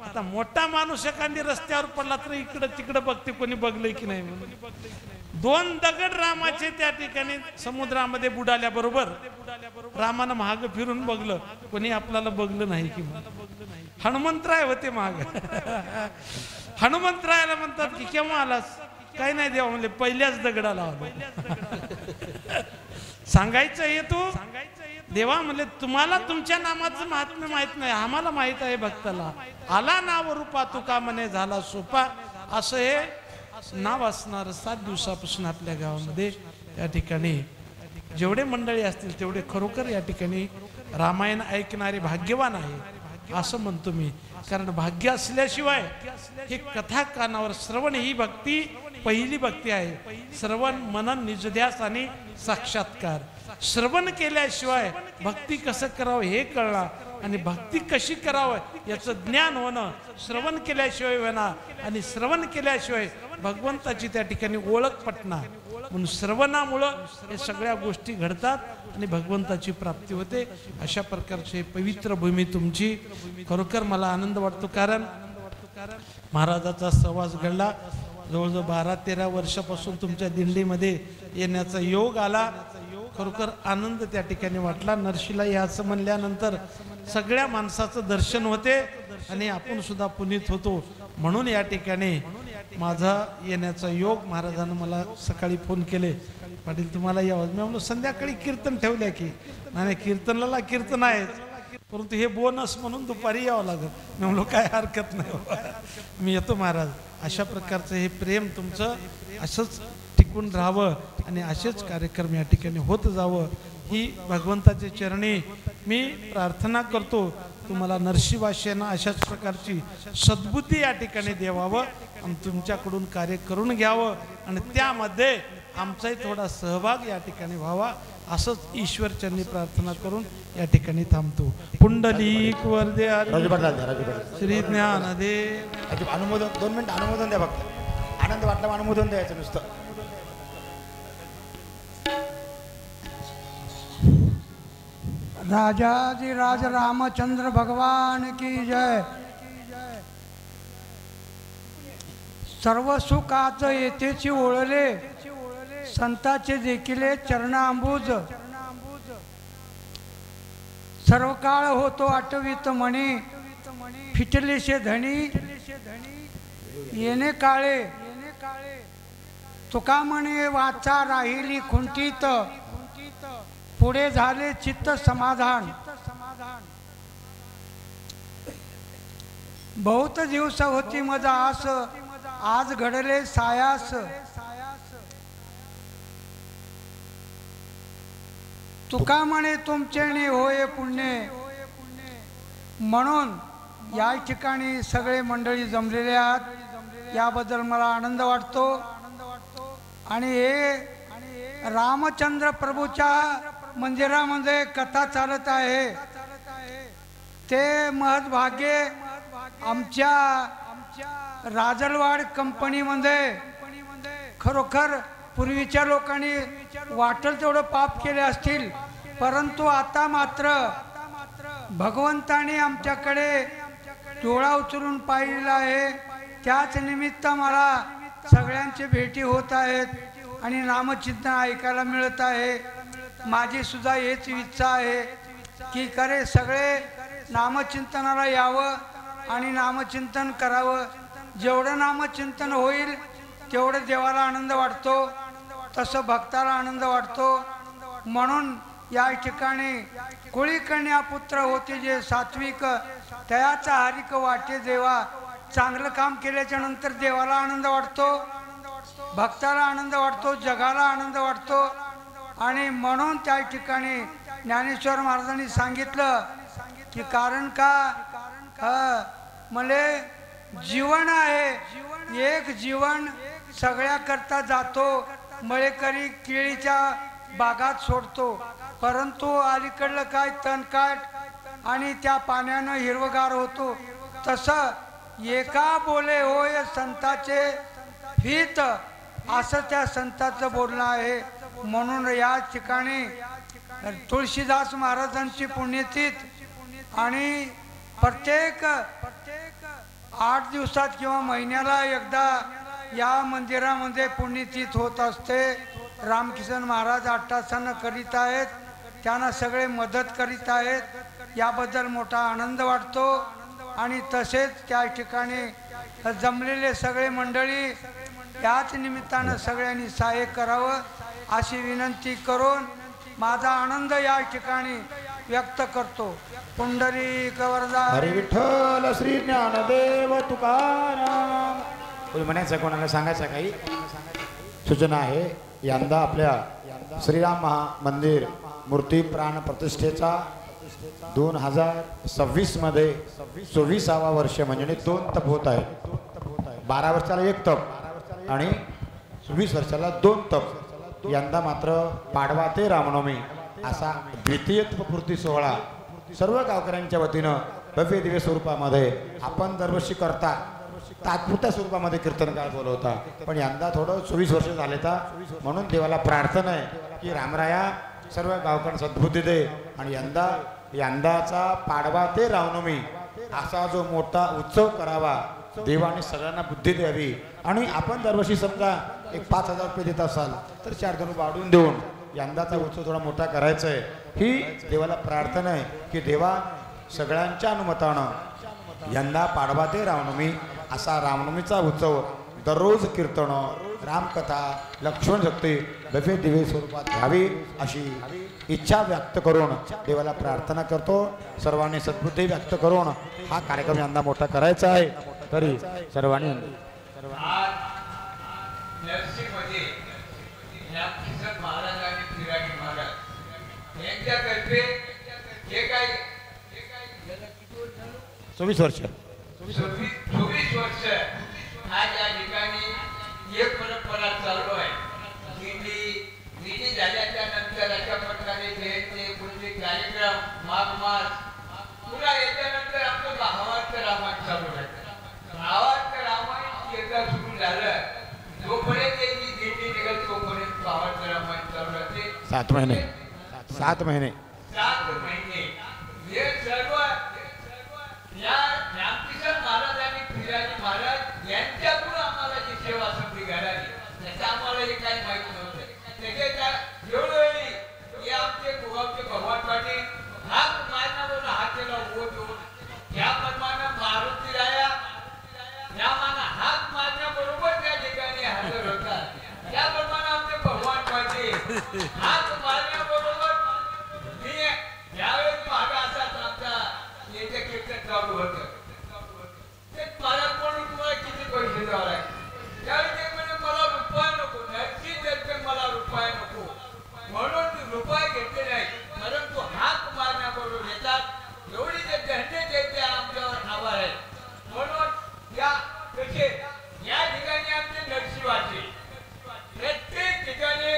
आता मोठा माणूस एखादी रस्त्यावर पडला तर इकडं तिकडं बघते कोणी बघलंय की नाही म्हणून. 2 दगड रामाचे त्या ठिकाणी समुद्रामध्ये बुडाल्या बरोबर रामानं महाग फिरून बघलं कोणी आपल्याला बघलं नाही की. हनुमंतराय होते महाग. हनुमंतरायाला म्हणतात की केव्हा आलास. काही नाही देवा म्हणले पहिल्याच दगडाला आलो. सांगायचं हे तू देवा म्हणले तुम्हाला तुमच्या नामाचं महात्म्य माहित नाही, आम्हाला माहित आहे भक्ताला. आला नाव रूपा तुका म्हणे झाला सोपा. असं हे नाव असणार 7 दिवसापासून आपल्या गावामध्ये या ठिकाणी जेवढे मंडळी असतील तेवढे खरोखर या ठिकाणी रामायण ऐकणारे भाग्यवान आहे असं म्हणतो मी. कारण भाग्य असल्याशिवाय ही कथा कानावर श्रवण ही भक्ती पहिली भक्ती आहे. श्रवण मनन निजध्यास आणि साक्षात्कार. श्रवण केल्याशिवाय भक्ती कसं करावं हे कळणार आणि भक्ती कशी करावं याचं ज्ञान होणं श्रवण केल्याशिवाय होणार आणि श्रवण केल्याशिवाय भगवंताची त्या ठिकाणी ओळख पटणार. म्हणून श्रवणामुळं हे सगळ्या गोष्टी घडतात आणि भगवंताची प्राप्ती होते. अशा प्रकारची पवित्र भूमी तुमची. खरोखर मला आनंद वाटतो. कारण महाराजाचा सहवास घडला. जवळजवळ 12-13 वर्षापासून तुमच्या दिंडीमध्ये येण्याचा योग आला. खरोखर आनंद त्या ठिकाणी वाटला. नरशीला याचं म्हणल्यानंतर सगळ्या माणसाचं दर्शन होते आणि आपण सुद्धा पुनीत होतो. म्हणून या ठिकाणी माझा येण्याचा योग महाराजांनी मला सकाळी फोन केले, पाटील तुम्हाला यावं. मी म्हणलो संध्याकाळी कीर्तन ठेवल्या की. नाही कीर्तनाला कीर्तन आहेत परंतु हे बोनस म्हणून दुपारी यावं लागत. मी म्हणलो काय हरकत नाही मी येतो महाराज. अशा प्रकारचं हे प्रेम तुमचं असंच टिकून राहावं आणि असेच कार्यक्रम या ठिकाणी होत जावं ही भगवंताच्या चरणी मी प्रार्थना करतो. तुम्हाला नरशिवाशेनं अशाच प्रकारची सद्बुद्धी या ठिकाणी देवावं आणि तुमच्याकडून कार्य करून घ्यावं आणि त्यामध्ये आमचाही थोडा सहभाग या ठिकाणी व्हावा असंच ईश्वरचरणी प्रार्थना करून या ठिकाणी थांबतो. पुंडलिक वरदे श्री ज्ञानदेव. अनुमोदन 2 मिनिट अनुमोदन द्या फक्त. आनंद वाटला अनुमोदन द्यायचं नुसतं. राजाधिराज रामचंद्र भगवान की जय. सर्व सुखाचं येथेची ओळले संताचे देखिले चरणांबुज. सर्व काळ होतो आठवीत म्हणी फिटलेशे धणी येणे काळे. तुका म्हणे वाचा राहिली खुंटीत पुढे झाले चित्त समाधान. बहुत दिवस होती मजा आस आज घडले सायास. तुका म्हणे तुमचे होय पुण्य म्हणून या ठिकाणी सगळे मंडळी जमलेले आहात. याबद्दल मला आनंद वाटतो. आणि हे रामचंद्र प्रभूच्या मंदिरामध्ये कथा चालत आहे ते महत्भाग्य आमच्या राजलवाड कंपनीमध्ये. खरोखर पूर्वीच्या लोकांनी वाटेल तेवढं पाप केले असतील परंतु आता मात्र भगवंताने आमच्याकडे डोळा उचलून पाहिलेला आहे. त्याच निमित्त मला सगळ्यांची भेटी होत आहेत आणि नामचिंतन ऐकायला मिळत आहे. माझी सुद्धा हेच इच्छा आहे की खरे सगळे नामचिंतनाला यावं आणि नामचिंतन करावं. जेवढं नामचिंतन होईल तेवढं देवाला आनंद वाटतो, तसं भक्ताला आनंद वाटतो. म्हणून या ठिकाणी कोळी कन्या पुत्र होते जे सात्विक तयाचा हरिक वाटे देवा. चांगलं काम केल्याच्या नंतर देवाला आनंद वाटतो, भक्ताला आनंद वाटतो, जगाला आनंद वाटतो. आणि म्हणून त्या ठिकाणी ज्ञानेश्वर महाराजांनी सांगितलं की कारण का मले जीवन आहे एक जीवन सगळ्याकरता जातो. मळेकरी केळीच्या बागात सोडतो परंतु अलीकडलं काय तणकाट आणि त्या पाण्यानं हिरवगार होतो. तसं एका बोले होय संताचे हित असं त्या संताचं बोलणं आहे. म्हणून या ठिकाणी तुळशीदास महाराजांची पुण्यतिथी आणि प्रत्येक 8 दिवसात किंवा महिन्याला एकदा या मंदिरामध्ये पुण्यतिथी होत असते. रामकिशन महाराज अट्टासन करीत आहेत, त्यांना सगळे मदत करीत आहेत. याबद्दल मोठा आनंद वाटतो. आणि तसेच त्या ठिकाणी जमलेले सगळे मंडळी याच निमित्तानं सगळ्यांनी सहाय्य करावं अशी विनंती करून माझा आनंद या ठिकाणी व्यक्त करतो. पुंडलिक वरदा हरी विठ्ठल श्री ज्ञानदेव तुकाराम. कोणी म्हणायचं कोणाला सांगायचं काही सूचना आहे. यंदा आपल्या श्रीराम मंदिर मूर्ती प्राण प्रतिष्ठेचा 2026 मध्ये 24वा वर्ष म्हणजे 2 तप होत आहे. 12 वर्षाला 1 तप आणि 20 वर्षाला 2 तप. यंदा मात्र पाडवा ते रामनवमी असा द्वितीय तपपूर्ती सोहळा सर्व गावकऱ्यांच्या वतीनं भव्य दिव्य स्वरूपामध्ये आपण दरवर्षी करता तात्पुरत्या स्वरूपामध्ये कीर्तनकार बोलवता. पण यंदा थोडं 24 वर्ष झाले तर म्हणून देवाला प्रार्थना आहे की रामराया सर्व गावकऱ्यांना सद्बुद्धी दे आणि यंदाचा पाडवा ते रामनवमी असा जो मोठा उत्सव करावा. देवाने सगळ्यांना बुद्धी द्यावी. आणि आपण दरवर्षी समजा एक 5,000 रुपये देत असाल तर 4 जण वाढून देऊन यंदाचा उत्सव थोडा मोठा करायचा आहे. ही देवाला प्रार्थना आहे की देवा सगळ्यांच्या अनुमतानं यंदा पाडवा ते रामनवमी असा रामनवमीचा उत्सव दररोज कीर्तन रामकथा लक्ष्मण शक्ती भव्य दिव्य स्वरूपात घ्यावी अशी इच्छा व्यक्त करून देवाला प्रार्थना करतो. सर्वांनी सद्बुद्धी व्यक्त करून हा कार्यक्रम यंदा मोठा करायचा आहे. तरी सर्वांनी महाराज आणि फिराजी महाराज यांच्यातर्फे जे काही 24 वर्ष 24 वर्ष आज या ठिकाणी एक परंपरा चालू आहे. दिंडी झाल्याच्या नंतर अशा प्रकारे जयंती कुठले कार्यक्रम माघ मास पुन्हा याच्यानंतर आपलं भावार्थ रामायण चालू आहे. भावार्थ रामायण एकदा सुरू झालं जोपर्यंत याची दिंडी निघत तोपर्यंत भावार्थ रामायण चालू राहते. 7 महिने 7 महिने 7 महिने हे सर्व या रामकिशन महाराज आणि फिराजी महाराज यांच्याकडून आम्हाला जी सेवा संधी घडाली त्याचं आम्हालाही काही माहिती नव्हतं. त्याच्या वेळोवेळी हे आमचे गोगावचे भगवान पाटील हात मारण्यावरून हातेला उभं ठेवून या प्रमाणे मारुती राया या माना हात मारण्याबरोबर त्या ठिकाणी हजर होतात. त्याप्रमाणे आमचे भगवान पाटील हात मारण्याबरोबर मी यावेळेस मागा असाच आमचा येथे कीर्तन चालू होतं. ते मला कोण तुम्हाला किती पैसे द्यावे लागले त्यावेळी ते म्हणजे मला रुपया नको नरसी मला रुपया नको म्हणून रुपये घेतले नाही परंतु हात मारण्याबरोबर येतात. एवढी जे धन्य देते आमच्यावर आभार आहे. म्हणून या कसे या ठिकाणी आमचे नरशिवाचे प्रत्येक ठिकाणी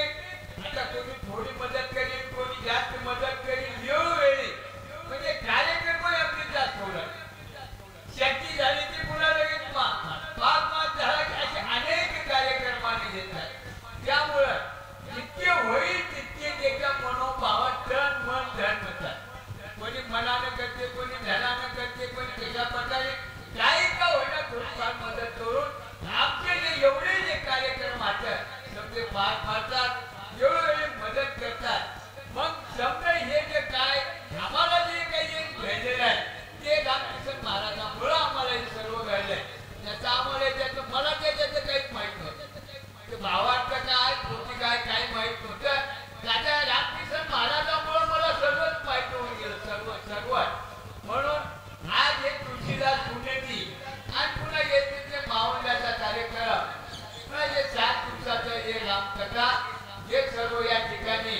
आता कोणी थोडी मदत करेल कोणी जास्त मदत करेल वेळोवेळी म्हणजे कार्यक्रम आपली जास्त होणार. शक्ती झाली की पुन्हा लगेच मास झाला की असे अनेक कार्यक्रमाने घेतात. त्यामुळं जितके होईल तितके त्याच्या मनोभावात तन मन धन होतात. कोणी मनानं करते कोणी धनानं करते कोणी त्याच्या प्रकारे काही का होईना थोडीफार मदत करून आमचे जे एवढे जे कार्यक्रम असतात समजे पार पाडतात वेळोवेळी मदत करतात. मग समजा हे जे काय आम्हाला जे काही घडलेलं आहे ते रामकिशन महाराजांमुळं आम्हाला हे सर्व घडलंय. त्याचं आम्हाला त्याचं मला त्याच्याचं काहीच माहित नव्हतं. भावार्थ काय कृती काय काही माहित नव्हतं. त्याच्या रामकिशन महाराजांमुळं मला सर्वच माहित होऊन गेलं सर्व. म्हणून आज हे तुळशीदास पुण्यती आणि पुन्हा येथे मावळ्याचा कार्यक्रम पुन्हा जे 7 दिवसाचं हे रामकथा हे सर्व या ठिकाणी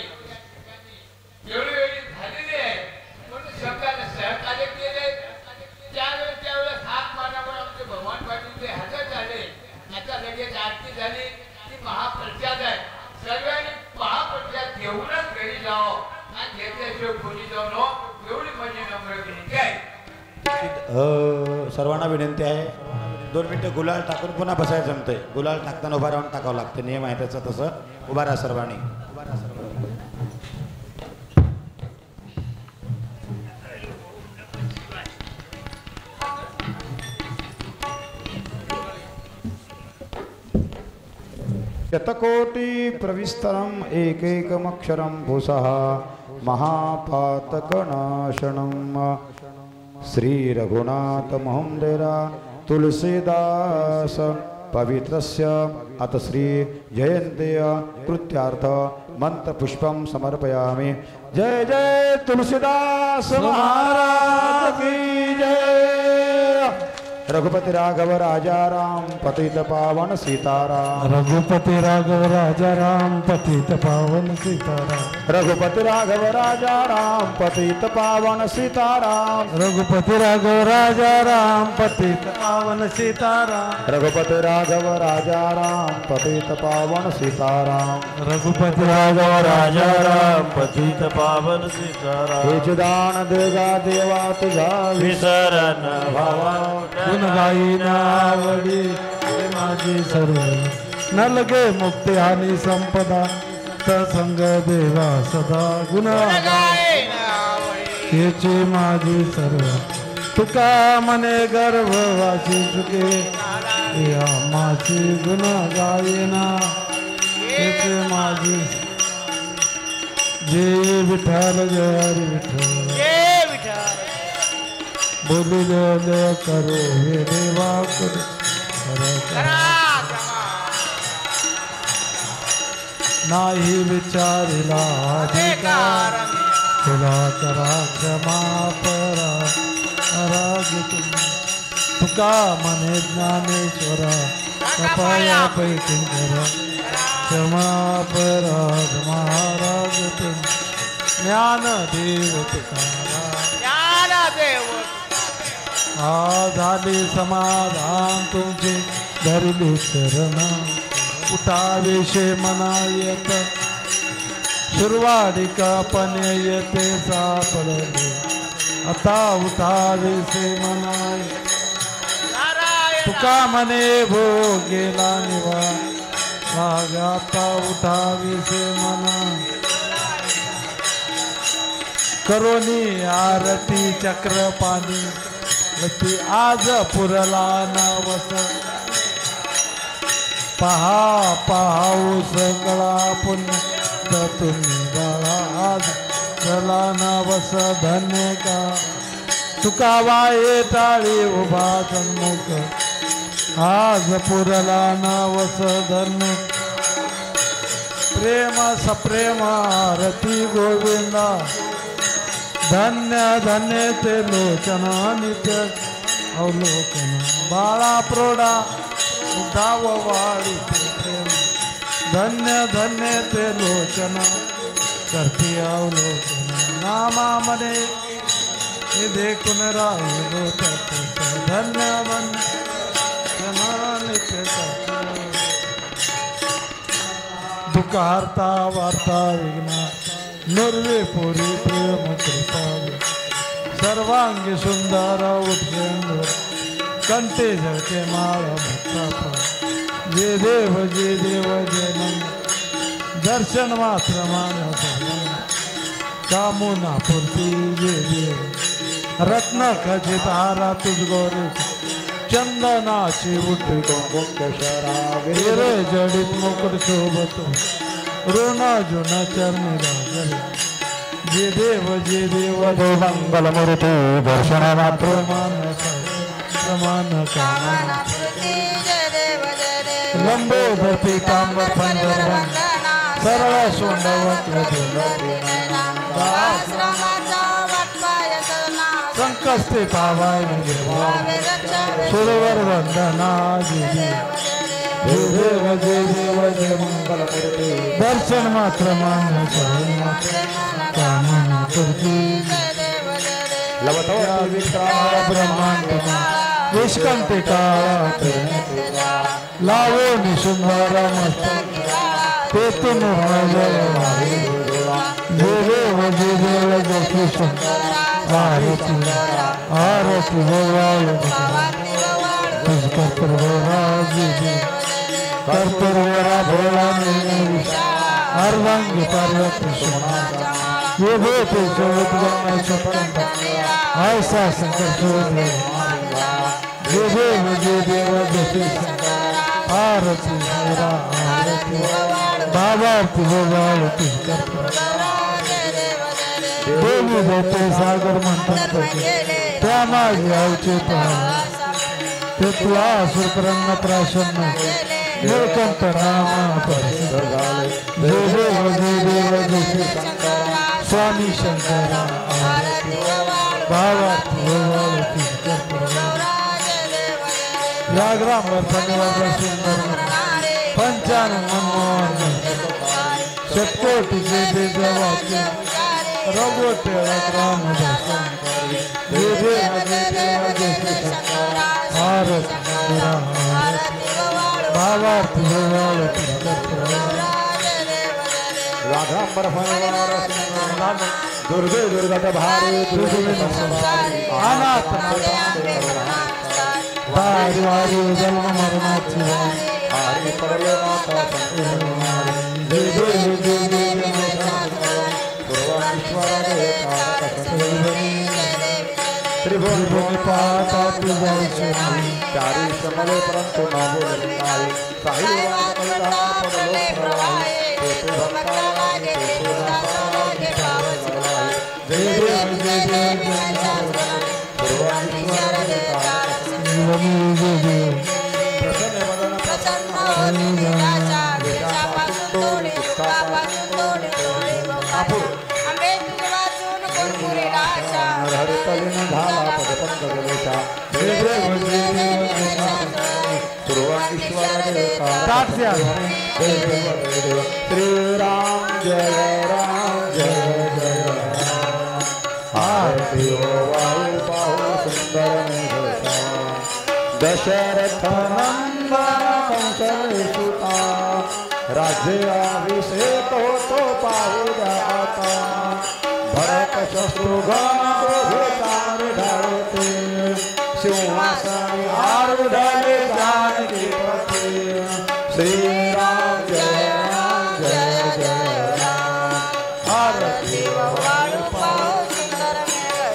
वेळोवेळी झालेले आहे. म्हणून सरकारने सहकार्य केले. त्यावेळेस हात मारण्यावर आमचे भगवान पाटील ते हजर झाले. आता लगेच आरती झाली ती महाप्रसाद आहे. सर्वांनी महाप्रसाद घेऊनच घरी जावं आणि घेतल्याशिवाय कोणी जाऊ नको एवढी माझी नम्र विनंती आहे. सर्वांना विनंती आहे 2 मिनिटं गुलाल टाकून पुन्हा बसायला जमतंय. गुलाल टाकताना उभा राहून टाकावं लागतं. नियम आहे त्याचा. तसं उभा राहा सर्वांनी. शतकोटी प्रविस्तरम एकैकमक्षरं भूसः महापातकनाशनम श्री रघुनाथ महोदरा तुलसीदास पवित्रस्य अत श्री जयंतीय कृत्यार्थ मंत्र पुष्पम समर्पयामि. जय जय तुलसीदास महाराज की जय. रघुपति राघव राजा राम पतित पावन सीताराम रघुपति राघव राजा राम पतित पावन सीताराम रघुपति राघव राजा राम पतित पावन सीताराम रघुपति राघव राजा राम पतित पावन सीताराम रघुपति राघव राजा राम पतित पावन सीताराम रघुपति राघव राजा राम पतित पावन सीताराम हे दान देगा देवा तुझा विसरण भावा गुण गाई नावडी माझी सर्व न लगे मुक्ती आणि संपदा संग देवा सदा गुण याची माझी सर्व तुका मने गर्भ वाची चुके या माझी गुण गायना याची माझी जय विठ्ठल जय हरी विठ्ठल बोलू जय जय करो हे देवा करो नाही विचारिला अधिकार तुला करा क्षमा परा तुका मने ज्ञानेश्वरा कृपया पैकी करा क्षमा पराग महाराज ज्ञान देव तुकारा झाले समाधान तुमचे धरले चरण उठावेशे मना येत सुरवाडिका पण येते सापडले आता उठावेशे मना तुका मने भोगेला निवा आता उठावेशे मना करोनी आरती चक्रपाणी आज पुरला नवस पहा पाहू सकळा पुण्य तुम्ही बाळा आज चला नवस धन्य का तुका वाये टाळी उभा सन्मुख आज पुरला नवस धन्य प्रेम सप्रेम आरती गोविंदा धन्य धन्य ते लोचना नित्य अवलोकन बाळा प्रौढा उद्धाव वाढी प्रेम धन्य धन्य ते लोचना करते अवलोकन नामा मने हे देखून राहिलो धन्य नित्य दुःखार्ता वार्ता विघ्ना निर्वे पुरी प्रेम कृपाल सर्वांगी सुंदर उत्केंद्र कंटे जळते माळ भक्तापा जे देव जे नंद दर्शन मात्र मानस कामुना पूर्ती जे देव रत्न खचित हारा तुझ गौरी चंदनाची उठी रे जडित मुकुट शोभत ऋणा जुना चरणी लागल जे देव देव मंगल मूर्ती दर्शन मात्र प्रमाण कामना लंबोदर पीतांबर पंढरवन सरळ सोंडवत संकस्ते पावाय सुरवर वंदना देव जय मंगल दर्शन मात्र मानस कामना करती ब्रह्मांड विष्कंठी काळा लावो निशुंभार मस्तक तेतून देव जय आरती आरती कर्पूरवरा भोळा अर्वांगी पार्वती विभूति शोध गंगा चपंत ऐसा शंकर शोध जय देव आरती आरती बाबारती भोगावती देवी देते सागर म्हणतात त्या माझी अवचित ते तुला सुप्रन्न प्राशन निळकंठ नामा देव स्वामी शंकरा भावार्थी या ग्रामवर धन्यवाद सुंदर पंचानन मनमोहन शतकोटीचे देवाचे रघुवटे राम भारत भावार्थ राघांबर दुर्गे दुर्गत भारी अनाथ वारी वारी जन्म मरणाची हरी पडले माता त्रिभुवनी पाहता चारी समले परंतु न बोलले नाही काही श्रीराम जय राम जय जय आरती वायु पाहु सुंदर दशरथ नंदन सुता राज्य अभिषेक होतो पाहू जाता भरत शत्रुघ्न ढाळते सिंहासन आरूढले जानकी पती श्रीराम जय राम जय जय राम आरती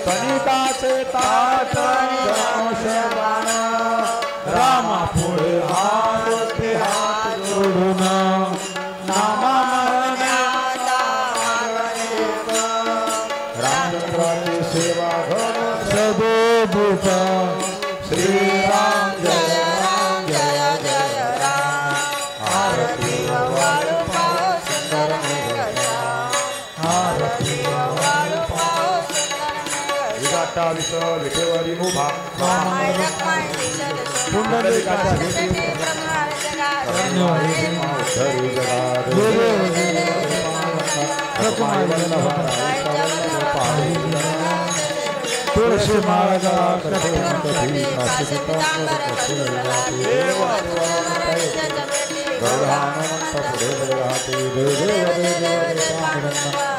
तनिकाचे ताट बाण रामा पुढे आरती हात जोडून नामा रामचंद्राची सेवा घर सदोभूता श्रीराम जय राम जय जय राम आरती विघाटा विसर विठेवरी उभा पुंडलिकाचा तुळशी माळगा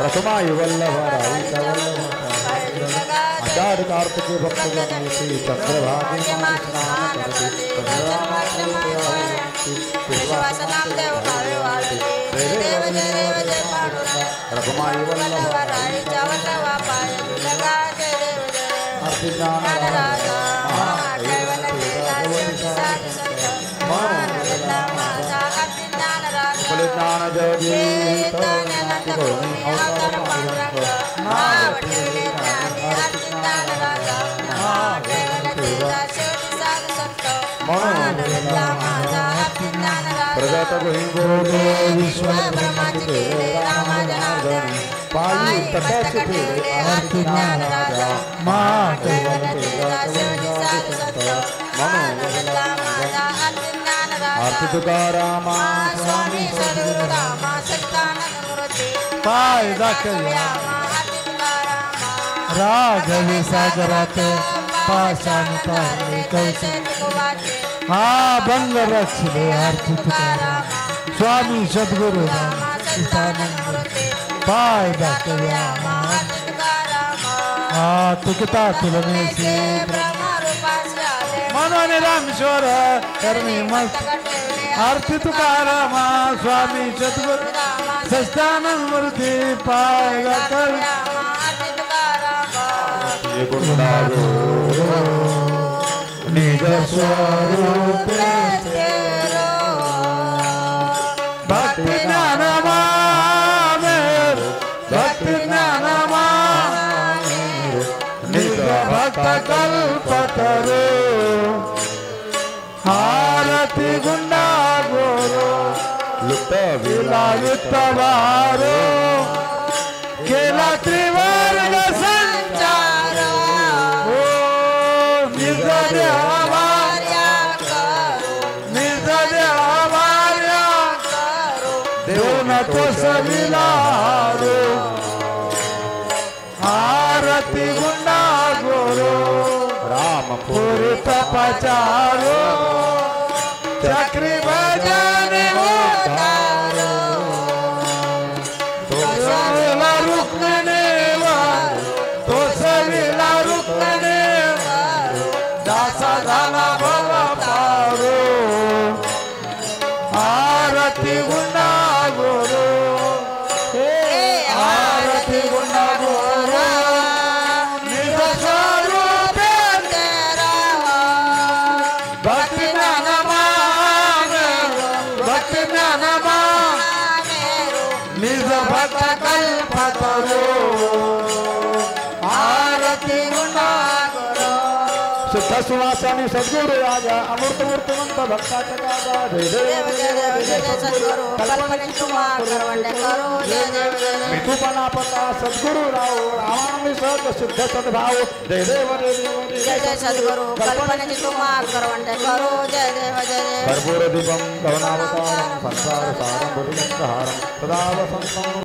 रसमाई वल्लभ आचार्य कार्तिके भक्तजन चंद्रभागे स्नान रसमाई वल्लभ ज्ञान प्रगत विश्व पायी तटाच आरती राजा आरती तुकाराम स्वामी पाय दाखल्या राघवी सागरात पाषाण तारले कौशल हा भंग रक्षले आरती तुकाराम स्वामी सद्गुरु पाय दाखल्या हा तुकता तुलनेसे मनोने रामेश्वर करणे मस्त आरती तुकाराम स्वामी सद्गुरु सस्तानंद मूर्ती पाय दाखल्या निज स्वरूप भक्ति ज्ञान भक्ति ज्ञान निज भक्त कल्पतरो आरती गुंडा गोरो लुट विलायुत वारो केला त्रिवर्ग संचार ओ निज देवा देऊन तो सविला रो आरती गुंडा गोरो राम पुरी तपाचारो चक्री बजाने होतारो तो सविला रुक्मिणीवा तो सविला रुक्मिणीवा दासा झाला भवा पारो आरती गुंडा गोरो आरती गुंडा गोरो निज स्वरूप तेरा भक्ति ज्ञान मान भक्ति ज्ञान मान निज भक्त कल्पतरो आरती गुंडा गोरो शुद्ध सुवासानी सद्गुरु राजा अमृत मूर्तिमंत भक्ताचा दादा जय देव जय सद्गुरु कल्पनेची तुम्हा करवंडे करो जय देव जय विठुपणापता सद्गुरु राव रामानंदी सत शुद्ध सद्भाव जय देव जय जय सद्गुरु कल्पनेची तुम्हा करवंडे करो जय देव जय कर्पूर दीपम करुणावतारम संसार सारम बुद्धिमंत हारम सदा वसंतम